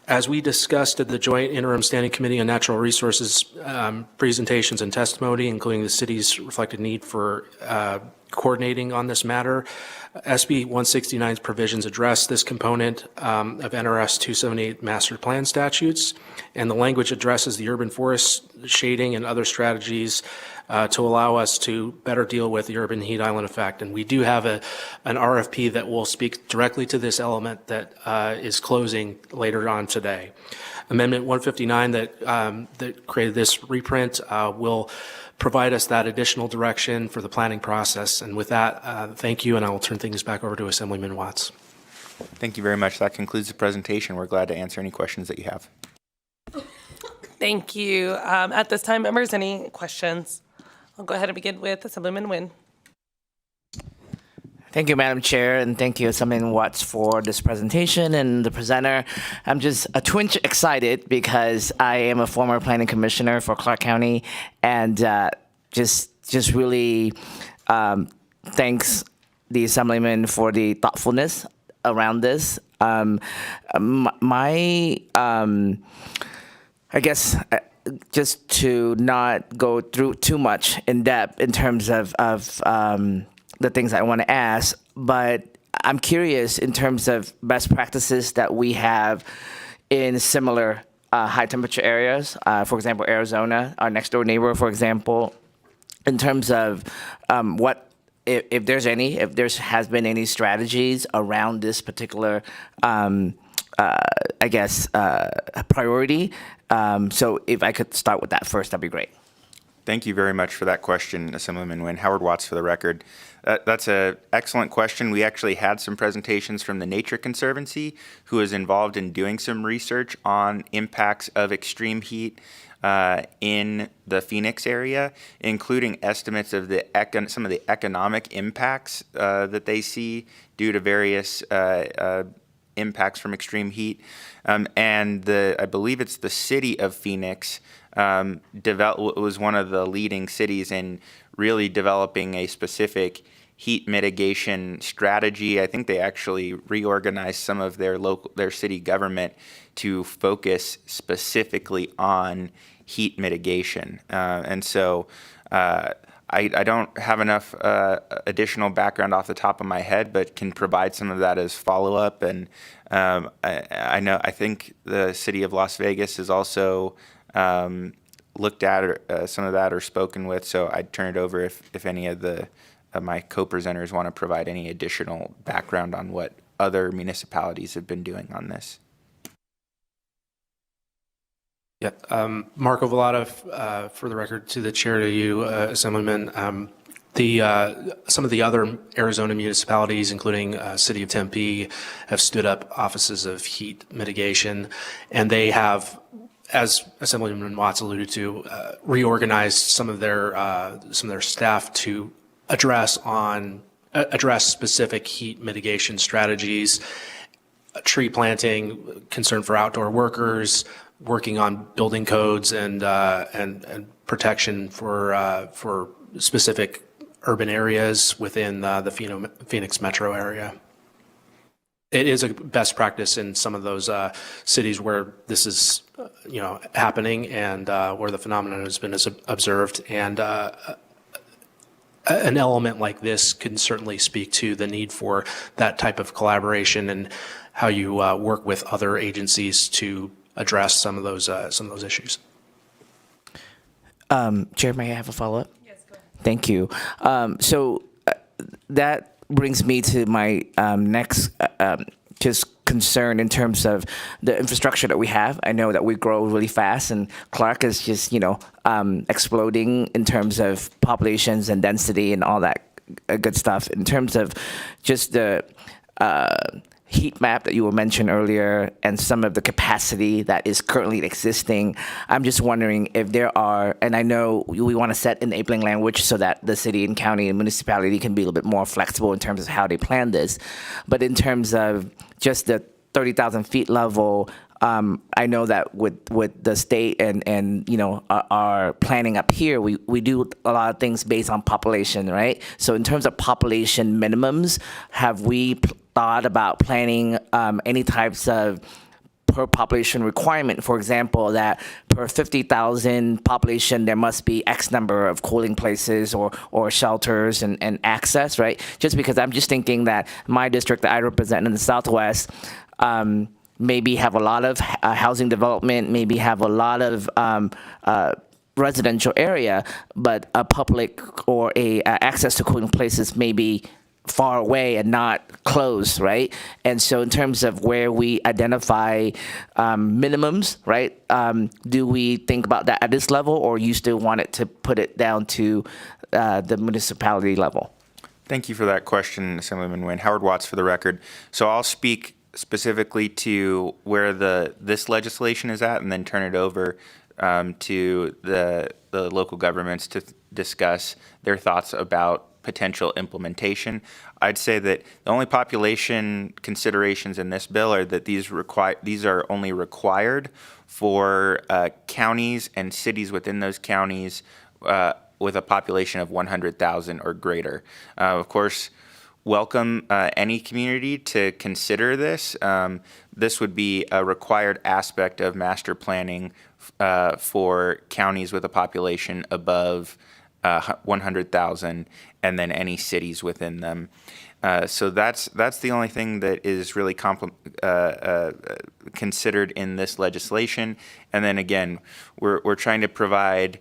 As we discussed at the Joint Interim Standing Committee on Natural Resources presentations and testimony, including the city's reflected need for coordinating on this matter, SB 169's provisions address this component of NRS 278 master plan statutes, and the language addresses the urban forest shading and other strategies to allow us to better deal with the urban heat island effect. And we do have an RFP that will speak directly to this element that is closing later on today. Amendment 159 that created this reprint will provide us that additional direction for the planning process. And with that, thank you, and I will turn things back over to Assemblyman Watts. Thank you very much. That concludes the presentation. We're glad to answer any questions that you have. Thank you. At this time, members, any questions? I'll go ahead and begin with Assemblyman Nguyen. Thank you, Madam Chair, and thank you, Assemblyman Watts, for this presentation and the presenter. I'm just a twinge excited because I am a former planning commissioner for Clark County, and just really thanks the Assemblyman for the thoughtfulness around this. I guess just to not go through too much in depth in terms of the things I want to ask, but I'm curious in terms of best practices that we have in similar high temperature areas. For example, Arizona, our next door neighbor, for example, in terms of what, if there has been any strategies around this particular, priority. So if I could start with that first, that'd be great. Thank you very much for that question, Assemblyman Nguyen. Howard Watts for the record. That's an excellent question. We actually had some presentations from the Nature Conservancy, who is involved in doing some research on impacts of extreme heat in the Phoenix area, including estimates of some of the economic impacts that they see due to various impacts from extreme heat. And I believe it's the city of Phoenix was one of the leading cities in really developing a specific heat mitigation strategy. I think they actually reorganized some of their city government to focus specifically on heat mitigation. And so I don't have enough additional background off the top of my head, but can provide some of that as follow-up. And I think the city of Las Vegas is also looked at some of that or spoken with. So I'd turn it over if any of my co-presenters want to provide any additional background on what other municipalities have been doing on this. Yeah, Marco Vallada, for the record, to the chair, to you, Assemblyman. Some of the other Arizona municipalities, including City of Tempe, have stood up offices of heat mitigation, and they have, as Assemblyman Watts alluded to, reorganized some of their staff to address specific heat mitigation strategies. tree planting, concern for outdoor workers, working on building codes and protection for specific urban areas within the Phoenix metro area. It is a best practice in some of those cities where this is, happening and where the phenomenon has been observed. And an element like this can certainly speak to the need for that type of collaboration and how you work with other agencies to address some of those issues. Chair, may I have a follow-up? Yes, go ahead. Thank you. So that brings me to my next just concern in terms of the infrastructure that we have. I know that we grow really fast, and Clark is just exploding in terms of populations and density and all that good stuff. In terms of just the heat map that you were mentioned earlier and some of the capacity that is currently existing, I'm just wondering if there are, and I know we want to set enabling language so that the city and county and municipality can be a little bit more flexible in terms of how they plan this, but in terms of just the 30,000 feet level, I know that with the state and our planning up here, we do a lot of things based on population, right? So in terms of population minimums, have we thought about planning any types of per population requirement? For example, that per 50,000 population, there must be X number of cooling places or shelters and access, right? Just because I'm just thinking that my district that I represent in the Southwest, maybe have a lot of housing development, maybe have a lot of residential area, but a public or a access to cooling places may be far away and not close, right? And so in terms of where we identify minimums, right, do we think about that at this level, or you still want it to put it down to the municipality level? Thank you for that question, Assemblyman Nguyen. Howard Watts for the record. So I'll speak specifically to where this legislation is at, and then turn it over to the local governments to discuss their thoughts about potential implementation. I'd say that the only population considerations in this bill are that these are only required for counties and cities within those counties with a population of 100,000 or greater. Of course, welcome any community to consider this. This would be a required aspect of master planning for counties with a population above 100,000, and then any cities within them. So that's the only thing that is really considered in this legislation. And then again, we're trying to provide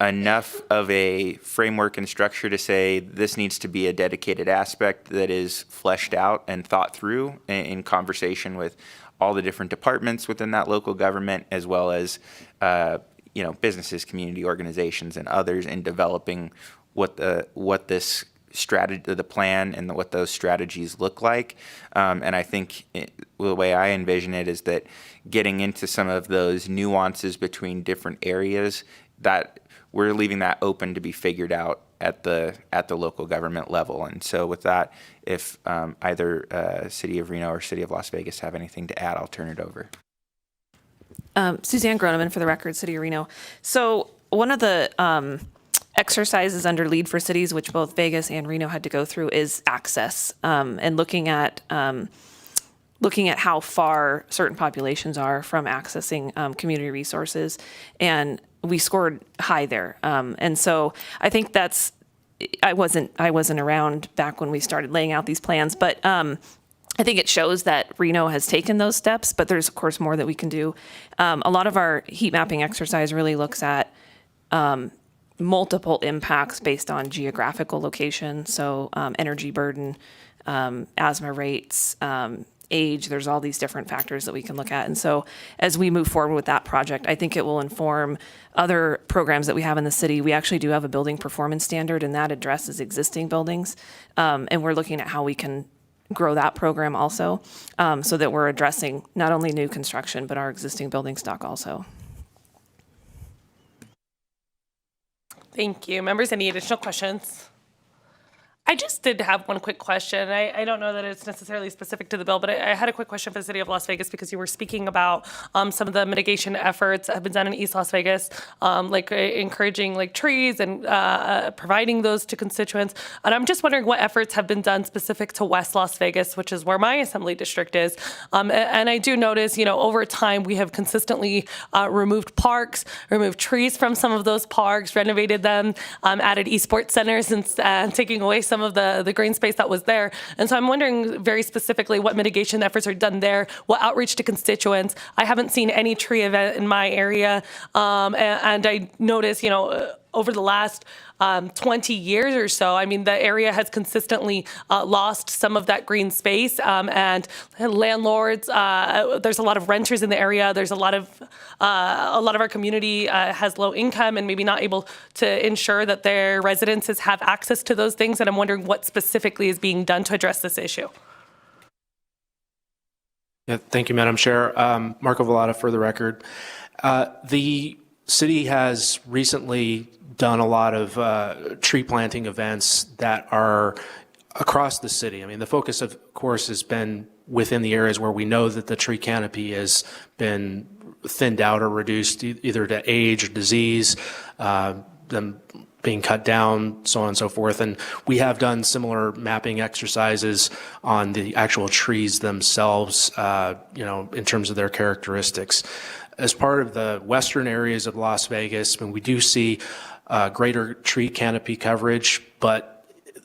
enough of a framework and structure to say this needs to be a dedicated aspect that is fleshed out and thought through in conversation with all the different departments within that local government, as well as businesses, community organizations, and others in developing what this strategy, the plan, and what those strategies look like. And I think the way I envision it is that getting into some of those nuances between different areas, that we're leaving that open to be figured out at the local government level. And so with that, if either City of Reno or City of Las Vegas have anything to add, I'll turn it over. Suzanne Groneman for the record, City of Reno. So one of the exercises under Lead for Cities, which both Vegas and Reno had to go through, is access and looking at how far certain populations are from accessing community resources. And we scored high there. And so I think I wasn't around back when we started laying out these plans, but I think it shows that Reno has taken those steps, but there's of course more that we can do. A lot of our heat mapping exercise really looks at multiple impacts based on geographical location. So energy burden, asthma rates, age, there's all these different factors that we can look at. And so as we move forward with that project, I think it will inform other programs that we have in the city. We actually do have a building performance standard, and that addresses existing buildings. And we're looking at how we can grow that program also, so that we're addressing not only new construction, but our existing building stock also. Thank you. Members, any additional questions? I just did have one quick question. I don't know that it's necessarily specific to the bill, but I had a quick question for the city of Las Vegas because you were speaking about some of the mitigation efforts that have been done in East Las Vegas, like encouraging like trees and providing those to constituents. And I'm just wondering what efforts have been done specific to West Las Vegas, which is where my assembly district is. And I do notice, over time, we have consistently removed parks, removed trees from some of those parks, renovated them, added esports centers, and taking away some of the green space that was there. And so I'm wondering very specifically what mitigation efforts are done there, what outreach to constituents. I haven't seen any tree event in my area. And I noticed, over the last 20 years or so, I mean, the area has consistently lost some of that green space. And landlords, there's a lot of renters in the area. There's a lot of our community has low income and maybe not able to ensure that their residences have access to those things. And I'm wondering what specifically is being done to address this issue. Yeah, thank you, Madam Chair. Marco Vallada for the record. The city has recently done a lot of tree planting events that are across the city. I mean, the focus, of course, has been within the areas where we know that the tree canopy has been thinned out or reduced either to age or disease, them being cut down, so on and so forth. And we have done similar mapping exercises on the actual trees themselves, in terms of their characteristics. As part of the western areas of Las Vegas, we do see greater tree canopy coverage, but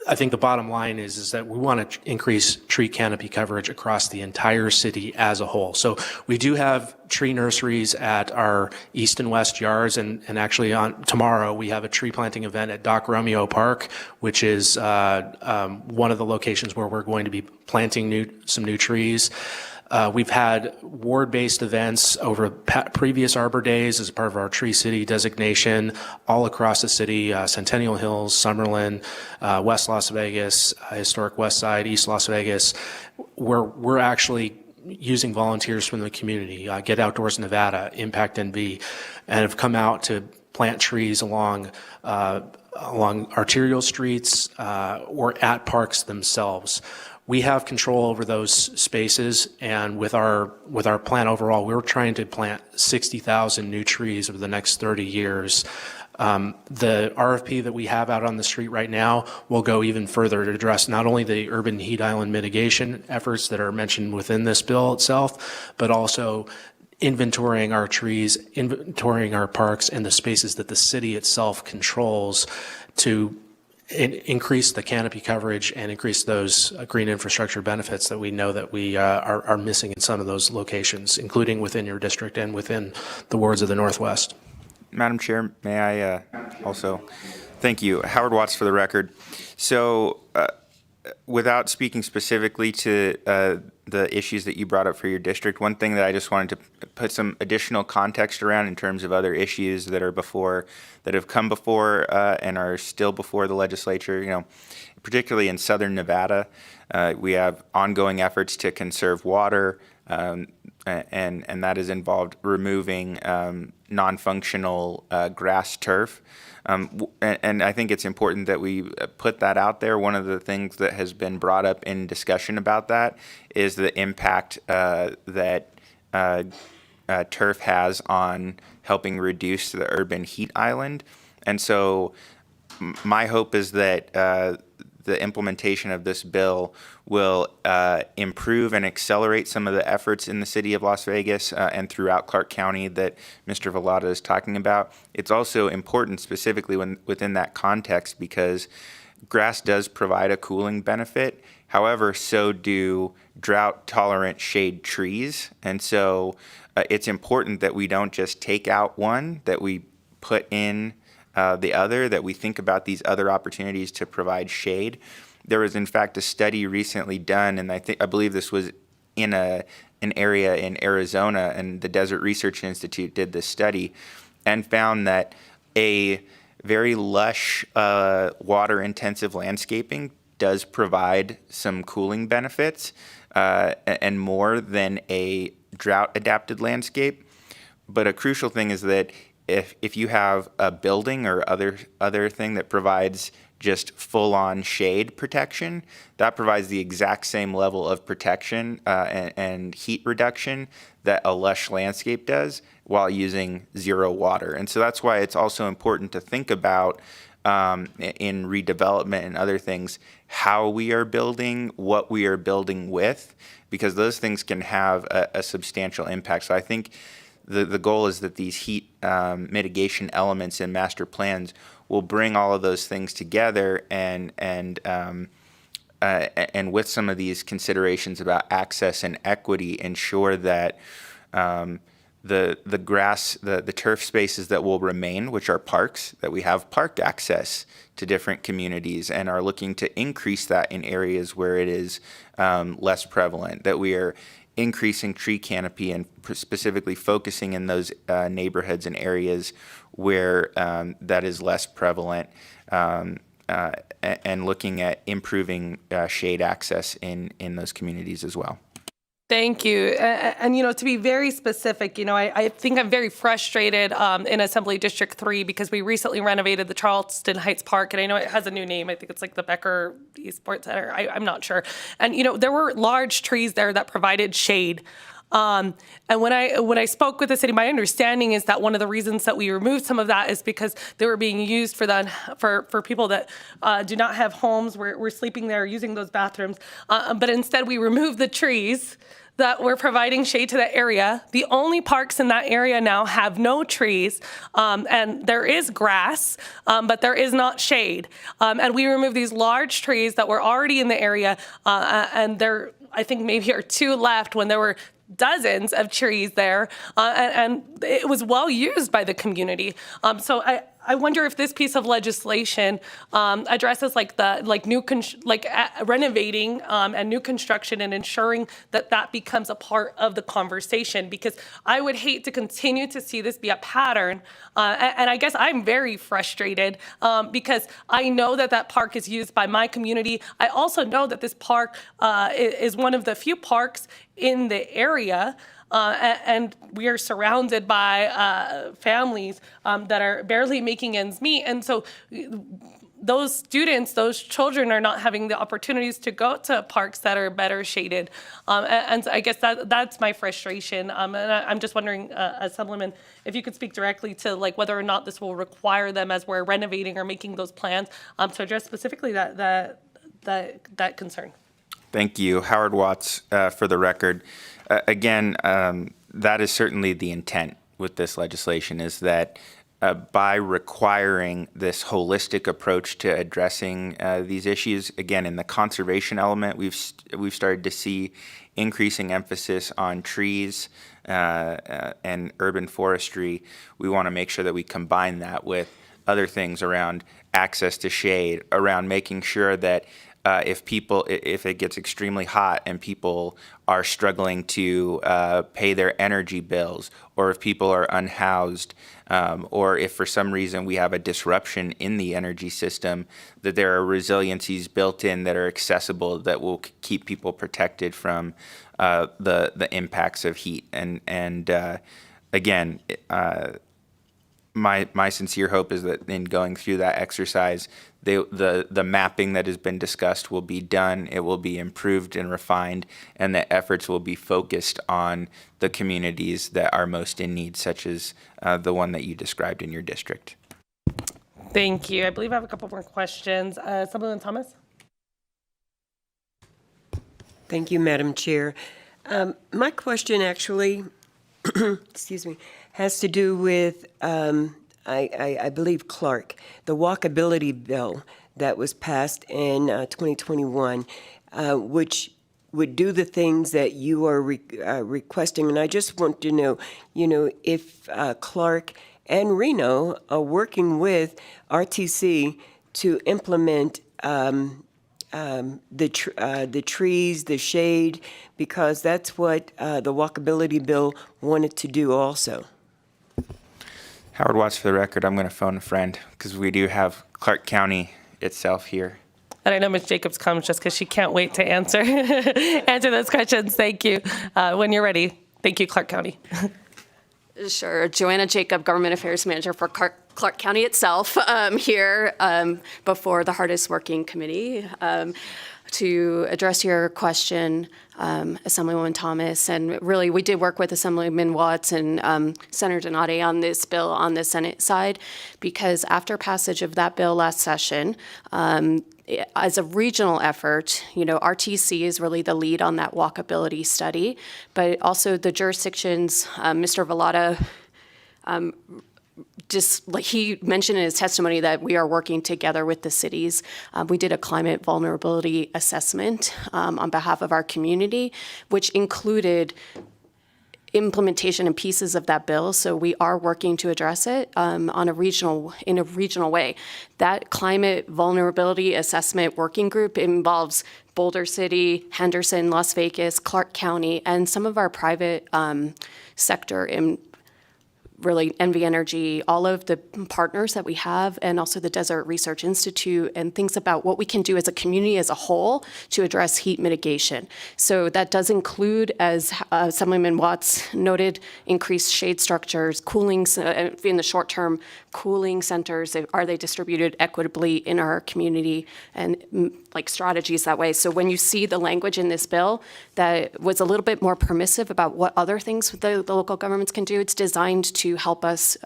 I think the bottom line is that we want to increase tree canopy coverage across the entire city as a whole. So we do have tree nurseries at our east and west yards, and actually on tomorrow we have a tree planting event at Doc Romeo Park, which is one of the locations where we're going to be planting some new trees. We've had ward-based events over previous Arbor Days as part of our Tree City designation all across the city, Centennial Hills, Summerlin, West Las Vegas, Historic West Side, East Las Vegas, where we're actually using volunteers from the community, Get Outdoors Nevada, Impact NV, and have come out to plant trees along arterial streets or at parks themselves. We have control over those spaces, and with our plan overall, we're trying to plant 60,000 new trees over the next 30 years. The RFP that we have out on the street right now will go even further to address not only the urban heat island mitigation efforts that are mentioned within this bill itself, but also inventorying our trees, inventorying our parks, and the spaces that the city itself controls to increase the canopy coverage and increase those green infrastructure benefits that we know that we are missing in some of those locations, including within your district and within the wards of the Northwest. Madam Chair, may I also thank you. Howard Watts for the record. So without speaking specifically to the issues that you brought up for your district, one thing that I just wanted to put some additional context around in terms of other issues that have come before and are still before the legislature, particularly in southern Nevada, we have ongoing efforts to conserve water, and that has involved removing non-functional grass turf. And I think it's important that we put that out there. One of the things that has been brought up in discussion about that is the impact that turf has on helping reduce the urban heat island. And so my hope is that the implementation of this bill will improve and accelerate some of the efforts in the city of Las Vegas and throughout Clark County that Mr. Vallada is talking about. It's also important specifically within that context because grass does provide a cooling benefit. However, so do drought-tolerant shade trees. And so it's important that we don't just take out one, that we put in the other, that we think about these other opportunities to provide shade. There was, in fact, a study recently done, and I believe this was in an area in Arizona, and the Desert Research Institute did this study and found that a very lush, water-intensive landscaping does provide some cooling benefits and more than a drought-adapted landscape. But a crucial thing is that if you have a building or other thing that provides just full-on shade protection, that provides the exact same level of protection and heat reduction that a lush landscape does while using zero water. And so that's why it's also important to think about in redevelopment and other things, how we are building, what we are building with, because those things can have a substantial impact. So I think the goal is that these heat mitigation elements in master plans will bring all of those things together, and with some of these considerations about access and equity, ensure that the grass, the turf spaces that will remain, which are parks, that we have park access to different communities, and are looking to increase that in areas where it is less prevalent, that we are increasing tree canopy and specifically focusing in those neighborhoods and areas where that is less prevalent, and looking at improving shade access in those communities as well. Thank you. And, to be very specific, I think I'm very frustrated in Assembly District 3 because we recently renovated the Charleston Heights Park, and I know it has a new name. I think it's like the Becker Esports Center. I'm not sure. And, there were large trees there that provided shade. And when I spoke with the city, my understanding is that one of the reasons that we removed some of that is because they were being used for people that do not have homes. We're sleeping there using those bathrooms. But instead, we removed the trees that were providing shade to that area. The only parks in that area now have no trees, and there is grass, but there is not shade. And we removed these large trees that were already in the area, and there, I think, maybe are 2 left when there were dozens of trees there, and it was well used by the community. So I wonder if this piece of legislation addresses renovating and new construction and ensuring that becomes a part of the conversation, because I would hate to continue to see this be a pattern. And I guess I'm very frustrated because I know that park is used by my community. I also know that this park is one of the few parks in the area, and we are surrounded by families that are barely making ends meet. And so those students, those children are not having the opportunities to go to parks that are better shaded. And I guess that's my frustration. And I'm just wondering, Assemblyman, if you could speak directly to whether or not this will require them as we're renovating or making those plans to address specifically that concern. Thank you. Howard Watts, for the record. Again, that is certainly the intent with this legislation, is that by requiring this holistic approach to addressing these issues, again, in the conservation element, we've started to see increasing emphasis on trees and urban forestry. We want to make sure that we combine that with other things around access to shade, around making sure that if it gets extremely hot and people are struggling to pay their energy bills, or if people are unhoused, or if for some reason we have a disruption in the energy system, that there are resiliencies built in that are accessible that will keep people protected from the impacts of heat. And again, my sincere hope is that in going through that exercise, the mapping that has been discussed will be done, it will be improved and refined, and the efforts will be focused on the communities that are most in need, such as the one that you described in your district. Thank you. I believe I have a couple more questions. Assemblyman Thomas? Thank you, Madam Chair. My question actually, excuse me, has to do with I believe Clark, the walkability bill that was passed in 2021, which would do the things that you are requesting. And I just want to know, if Clark and Reno are working with RTC to implement the trees, the shade, because that's what the walkability bill wanted to do also. Howard Watts, for the record, I'm going to phone a friend because we do have Clark County itself here. And I know Ms. Jacobs comes just because she can't wait to answer those questions. Thank you. When you're ready. Thank you, Clark County. Sure. Joanna Jacob, Government Affairs Manager for Clark County itself, here before the Hardest Working Committee to address your question, Assemblywoman Thomas. And really, we did work with Assemblyman Watts and Senator Donati on this bill on the Senate side, because after passage of that bill last session, as a regional effort, RTC is really the lead on that walkability study, but also the jurisdictions, Mr. Vallada, he mentioned in his testimony that we are working together with the cities. We did a climate vulnerability assessment on behalf of our community, which included implementation and pieces of that bill. So we are working to address it in a regional way. That climate vulnerability assessment working group involves Boulder City, Henderson, Las Vegas, Clark County, and some of our private sector in really NV Energy, all of the partners that we have, and also the Desert Research Institute, and things about what we can do as a community as a whole to address heat mitigation. So that does include, as Assemblyman Watts noted, increased shade structures, cooling in the short term, cooling centers. Are they distributed equitably in our community, and like strategies that way? So when you see the language in this bill that was a little bit more permissive about what other things the local governments can do, it's designed to help us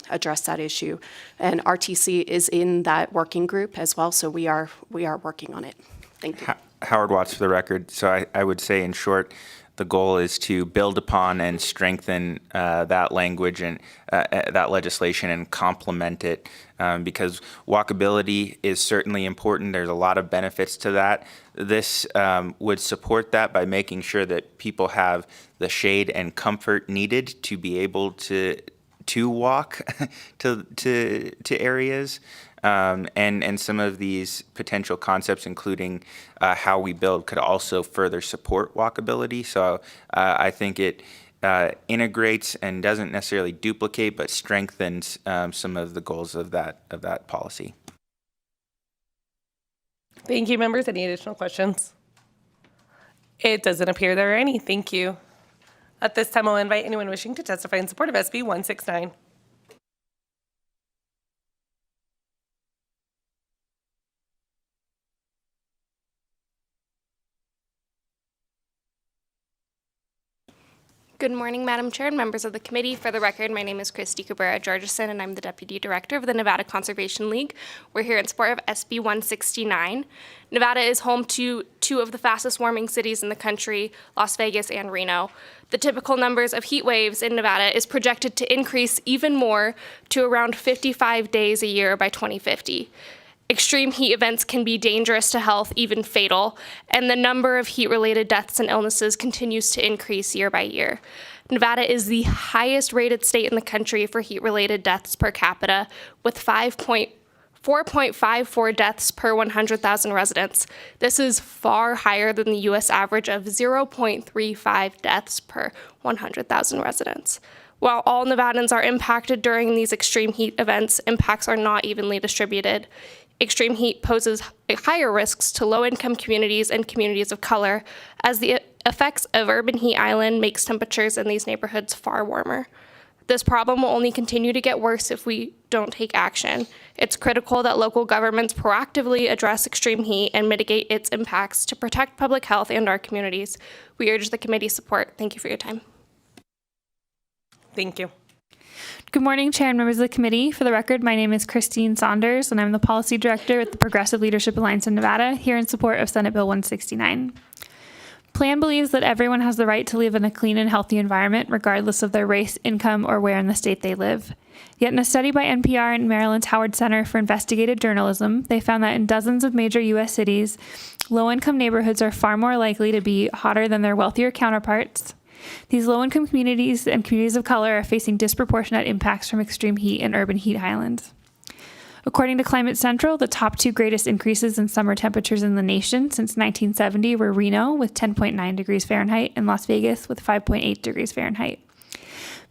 address that issue. And RTC is in that working group as well, so we are working on it. Thank you. Howard Watts for the record. So I would say, in short, the goal is to build upon and strengthen that language and that legislation and complement it, because walkability is certainly important. There's a lot of benefits to that. This would support that by making sure that people have the shade and comfort needed to be able to walk to areas. And some of these potential concepts, including how we build, could also further support walkability. So I think it integrates and doesn't necessarily duplicate, but strengthens some of the goals of that policy. Thank you, members. Any additional questions? It doesn't appear there are any. Thank you. At this time, I'll invite anyone wishing to testify in support of SB 169. Good morning, Madam Chair and members of the committee. For the record, my name is Christy Cabrera-Georgeson, and I'm the Deputy Director of the Nevada Conservation League. We're here in support of SB 169. Nevada is home to two of the fastest warming cities in the country, Las Vegas and Reno. The typical numbers of heat waves in Nevada is projected to increase even more to around 55 days a year by 2050. Extreme heat events can be dangerous to health, even fatal, and the number of heat-related deaths and illnesses continues to increase year by year. Nevada is the highest rated state in the country for heat-related deaths per capita, with 4.54 deaths per 100,000 residents. This is far higher than the U.S. average of 0.35 deaths per 100,000 residents. While all Nevadans are impacted during these extreme heat events, impacts are not evenly distributed. Extreme heat poses higher risks to low-income communities and communities of color, as the effects of urban heat island makes temperatures in these neighborhoods far warmer. This problem will only continue to get worse if we don't take action. It's critical that local governments proactively address extreme heat and mitigate its impacts to protect public health and our communities. We urge the committee's support. Thank you for your time. Thank you. Good morning, Chair and members of the committee. For the record, my name is Christine Saunders, and I'm the Policy Director with the Progressive Leadership Alliance in Nevada, here in support of Senate Bill 169. PLAN believes that everyone has the right to live in a clean and healthy environment, regardless of their race, income, or where in the state they live. Yet in a study by NPR and Maryland's Howard Center for Investigative Journalism, they found that in dozens of major U.S. cities, low-income neighborhoods are far more likely to be hotter than their wealthier counterparts. These low-income communities and communities of color are facing disproportionate impacts from extreme heat and urban heat islands. According to Climate Central, the top two greatest increases in summer temperatures in the nation since 1970 were Reno with 10.9 degrees Fahrenheit and Las Vegas with 5.8 degrees Fahrenheit.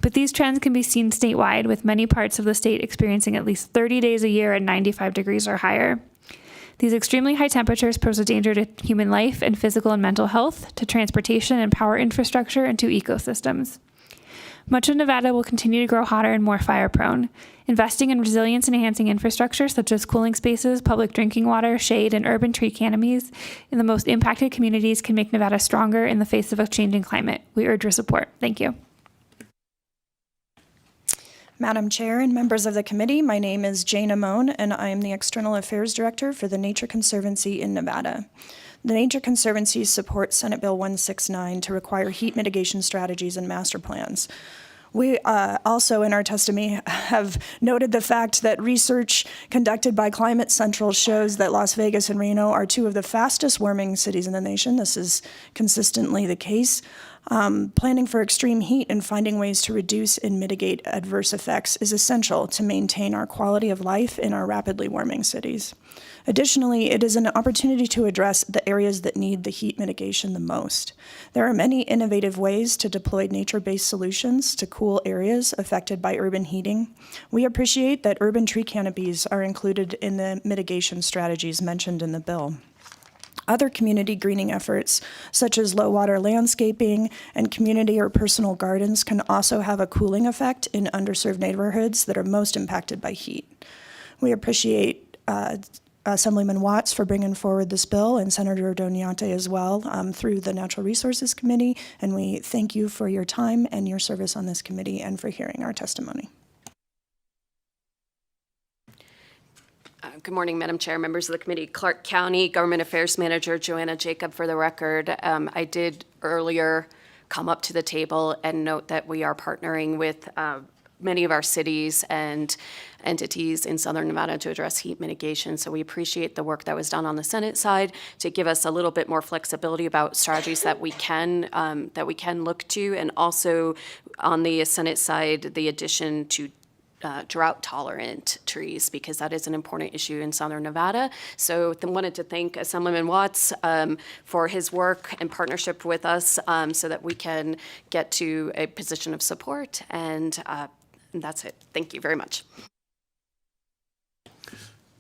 But these trends can be seen statewide, with many parts of the state experiencing at least 30 days a year at 95 degrees or higher. These extremely high temperatures pose a danger to human life and physical and mental health, to transportation and power infrastructure, and to ecosystems. Much of Nevada will continue to grow hotter and more fire prone. Investing in resilience and enhancing infrastructure such as cooling spaces, public drinking water, shade, and urban tree canopies in the most impacted communities can make Nevada stronger in the face of a changing climate. We urge your support. Thank you. Madam Chair and members of the committee, my name is Jane Amone, and I am the External Affairs Director for the Nature Conservancy in Nevada. The Nature Conservancy supports Senate Bill 169 to require heat mitigation strategies and master plans. We also, in our testimony, have noted the fact that research conducted by Climate Central shows that Las Vegas and Reno are two of the fastest warming cities in the nation. This is consistently the case. Planning for extreme heat and finding ways to reduce and mitigate adverse effects is essential to maintain our quality of life in our rapidly warming cities. Additionally, it is an opportunity to address the areas that need the heat mitigation the most. There are many innovative ways to deploy nature-based solutions to cool areas affected by urban heating. We appreciate that urban tree canopies are included in the mitigation strategies mentioned in the bill. Other community greening efforts, such as low-water landscaping and community or personal gardens, can also have a cooling effect in underserved neighborhoods that are most impacted by heat. We appreciate Assemblyman Watts for bringing forward this bill, and Senator Doniante as well through the Natural Resources Committee, and we thank you for your time and your service on this committee and for hearing our testimony. Good morning, Madam Chair, members of the committee. Clark County Government Affairs Manager Joanna Jacob for the record. I did earlier come up to the table and note that we are partnering with many of our cities and entities in Southern Nevada to address heat mitigation. So we appreciate the work that was done on the Senate side to give us a little bit more flexibility about strategies that we can look to, and also on the Senate side, the addition to drought-tolerant trees, because that is an important issue in Southern Nevada. So I wanted to thank Assemblyman Watts for his work and partnership with us so that we can get to a position of support, and that's it. Thank you very much.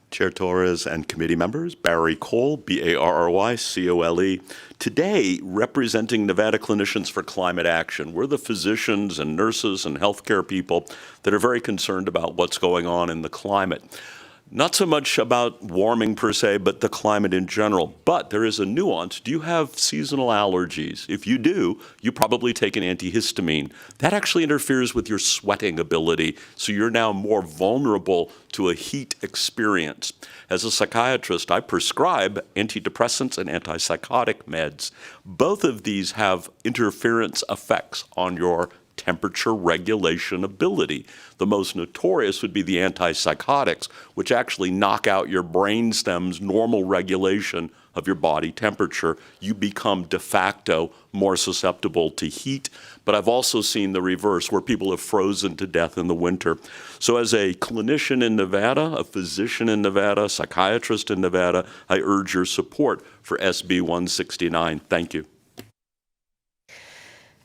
Chair Torres and committee members, Barry Cole, B-A-R-R-Y-C-O-L-E. Today, representing Nevada Clinicians for Climate Action, we're the physicians and nurses and healthcare people that are very concerned about what's going on in the climate. Not so much about warming per se, but the climate in general. But there is a nuance. Do you have seasonal allergies? If you do, you probably take an antihistamine. That actually interferes with your sweating ability, so you're now more vulnerable to a heat experience. As a psychiatrist, I prescribe antidepressants and antipsychotic meds. Both of these have interference effects on your temperature regulation ability. The most notorious would be the antipsychotics, which actually knock out your brainstem's normal regulation of your body temperature. You become de facto more susceptible to heat. But I've also seen the reverse, where people have frozen to death in the winter. So as a clinician in Nevada, a physician in Nevada, a psychiatrist in Nevada, I urge your support for SB 169. Thank you.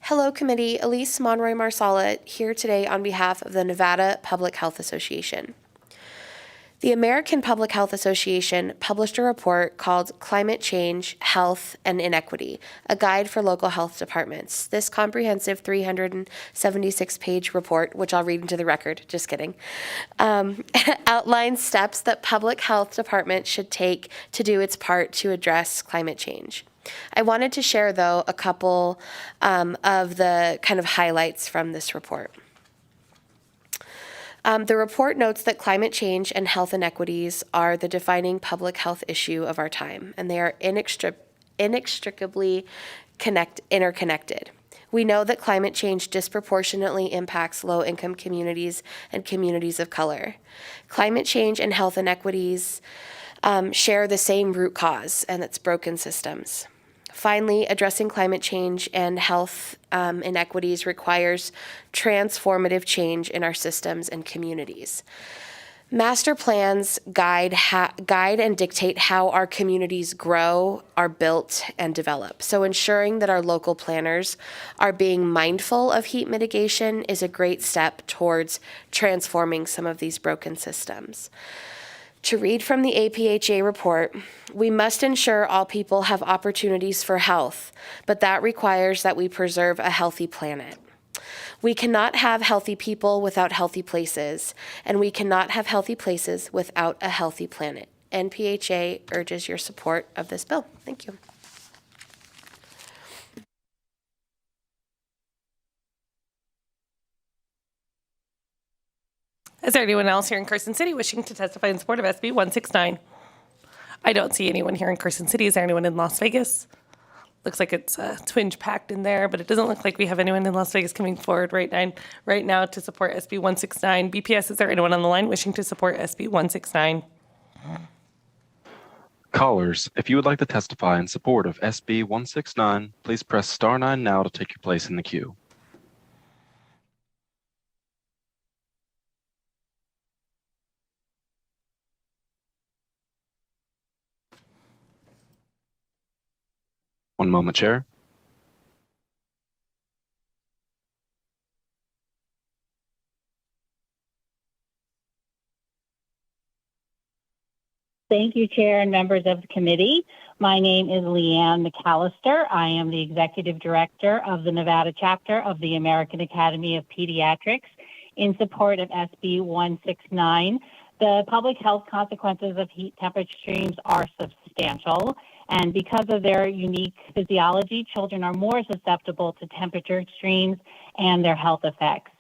Hello, committee. Elise Monroy Marsala here today on behalf of the Nevada Public Health Association. The American Public Health Association published a report called Climate Change, Health, and Inequity, a guide for local health departments. This comprehensive 376-page report, which I'll read into the record, just kidding, outlines steps that public health departments should take to do its part to address climate change. I wanted to share, though, a couple of the kind of highlights from this report. The report notes that climate change and health inequities are the defining public health issue of our time, and they are inextricably interconnected. We know that climate change disproportionately impacts low-income communities and communities of color. Climate change and health inequities share the same root cause, and it's broken systems. Finally, addressing climate change and health inequities requires transformative change in our systems and communities. Master plans guide and dictate how our communities grow, are built, and develop. So ensuring that our local planners are being mindful of heat mitigation is a great step towards transforming some of these broken systems. To read from the APHA report, we must ensure all people have opportunities for health, but that requires that we preserve a healthy planet. We cannot have healthy people without healthy places, and we cannot have healthy places without a healthy planet. NPHA urges your support of this bill. Thank you. Is there anyone else here in Carson City wishing to testify in support of SB 169? I don't see anyone here in Carson City. Is there anyone in Las Vegas? Looks like it's twinge packed in there, but it doesn't look like we have anyone in Las Vegas coming forward right now to support SB 169. BPS, is there anyone on the line wishing to support SB 169? Callers, if you would like to testify in support of SB 169, please press star 9 now to take your place in the queue. One moment, Chair. Thank you, Chair and members of the committee. My name is Leanne McAllister. I am the Executive Director of the Nevada chapter of the American Academy of Pediatrics in support of SB 169. The public health consequences of heat temperature extremes are substantial, and because of their unique physiology, children are more susceptible to temperature extremes and their health effects.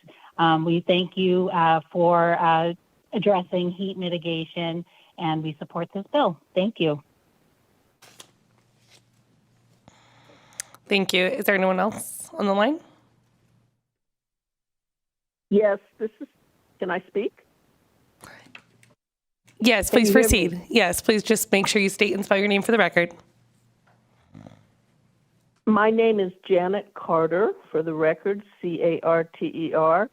We thank you for addressing heat mitigation, and we support this bill. Thank you. Thank you. Is there anyone else on the line? Yes, can I speak? Yes, please proceed. Yes, please just make sure you state and spell your name for the record. My name is Janet Carter, for the record, Carter.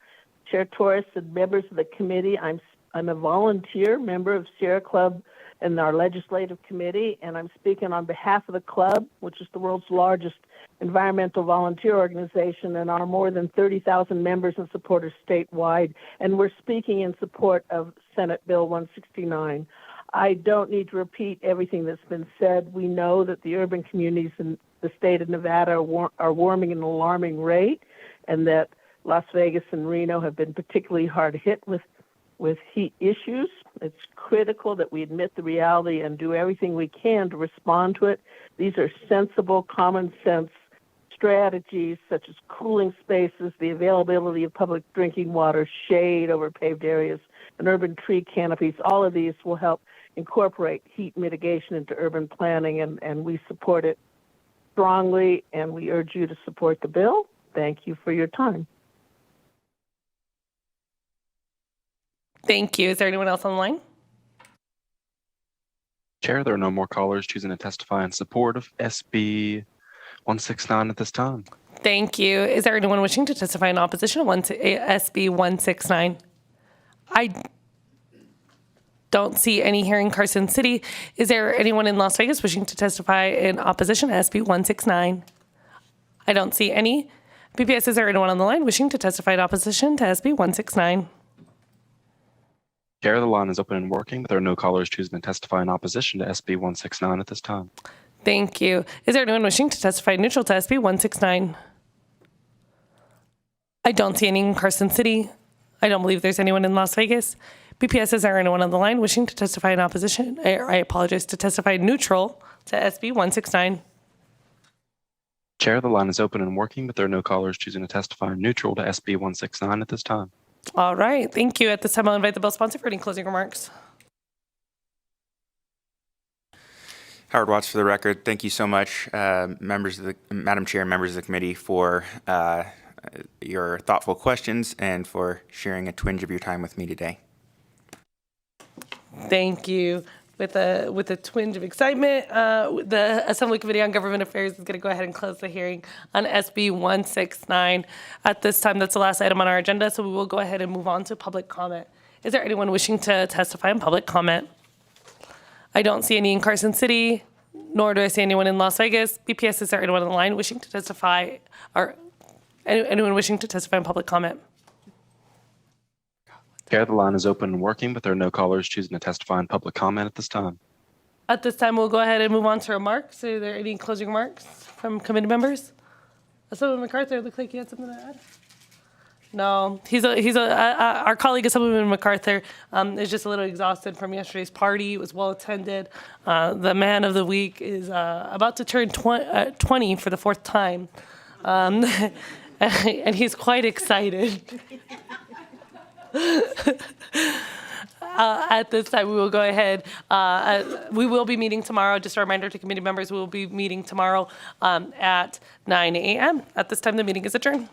Chair Torres and members of the committee, I'm a volunteer member of Sierra Club and our legislative committee, and I'm speaking on behalf of the club, which is the world's largest environmental volunteer organization, and our more than 30,000 members and supporters statewide. And we're speaking in support of Senate Bill 169. I don't need to repeat everything that's been said. We know that the urban communities in the state of Nevada are warming at an alarming rate, and that Las Vegas and Reno have been particularly hard hit with heat issues. It's critical that we admit the reality and do everything we can to respond to it. These are sensible, common sense strategies such as cooling spaces, the availability of public drinking water, shade over paved areas, and urban tree canopies. All of these will help incorporate heat mitigation into urban planning, and we support it strongly, and we urge you to support the bill. Thank you for your time. Thank you. Is there anyone else on the line? Chair, there are no more callers choosing to testify in support of SB 169 at this time. Thank you. Is there anyone wishing to testify in opposition to SB 169? I don't see any here in Carson City. Is there anyone in Las Vegas wishing to testify in opposition to SB 169? I don't see any. BPS, is there anyone on the line wishing to testify in opposition to SB 169? Chair, the line is open and working, but there are no callers choosing to testify in opposition to SB 169 at this time. Thank you. Is there anyone wishing to testify neutral to SB 169? I don't see any in Carson City. I don't believe there's anyone in Las Vegas. BPS, is there anyone on the line wishing to testify in opposition? I apologize, to testify neutral to SB 169? Chair, the line is open and working, but there are no callers choosing to testify neutral to SB 169 at this time. All right. Thank you. At this time, I'll invite the bill sponsor for any closing remarks. Howard Watts for the record. Thank you so much, Madam Chair and members of the committee, for your thoughtful questions and for sharing a twinge of your time with me today. Thank you. With a twinge of excitement, the Assembly Committee on Government Affairs is going to go ahead and close the hearing on SB 169. At this time, that's the last item on our agenda, so we will go ahead and move on to public comment. Is there anyone wishing to testify in public comment? I don't see any in Carson City, nor do I see anyone in Las Vegas. BPS, is there anyone on the line wishing to testify, or anyone wishing to testify in public comment? Chair, the line is open and working, but there are no callers choosing to testify in public comment at this time. At this time, we'll go ahead and move on to remarks. Are there any closing remarks from committee members? Assemblyman MacArthur, it looks like you had something to add. No, our colleague, Assemblyman MacArthur, is just a little exhausted from yesterday's party. It was well attended. The man of the week is about to turn 20 for the fourth time. And he's quite excited. At this time, we will go ahead. We will be meeting tomorrow. Just a reminder to committee members, we will be meeting tomorrow at 9 a.m. At this time, the meeting is adjourned.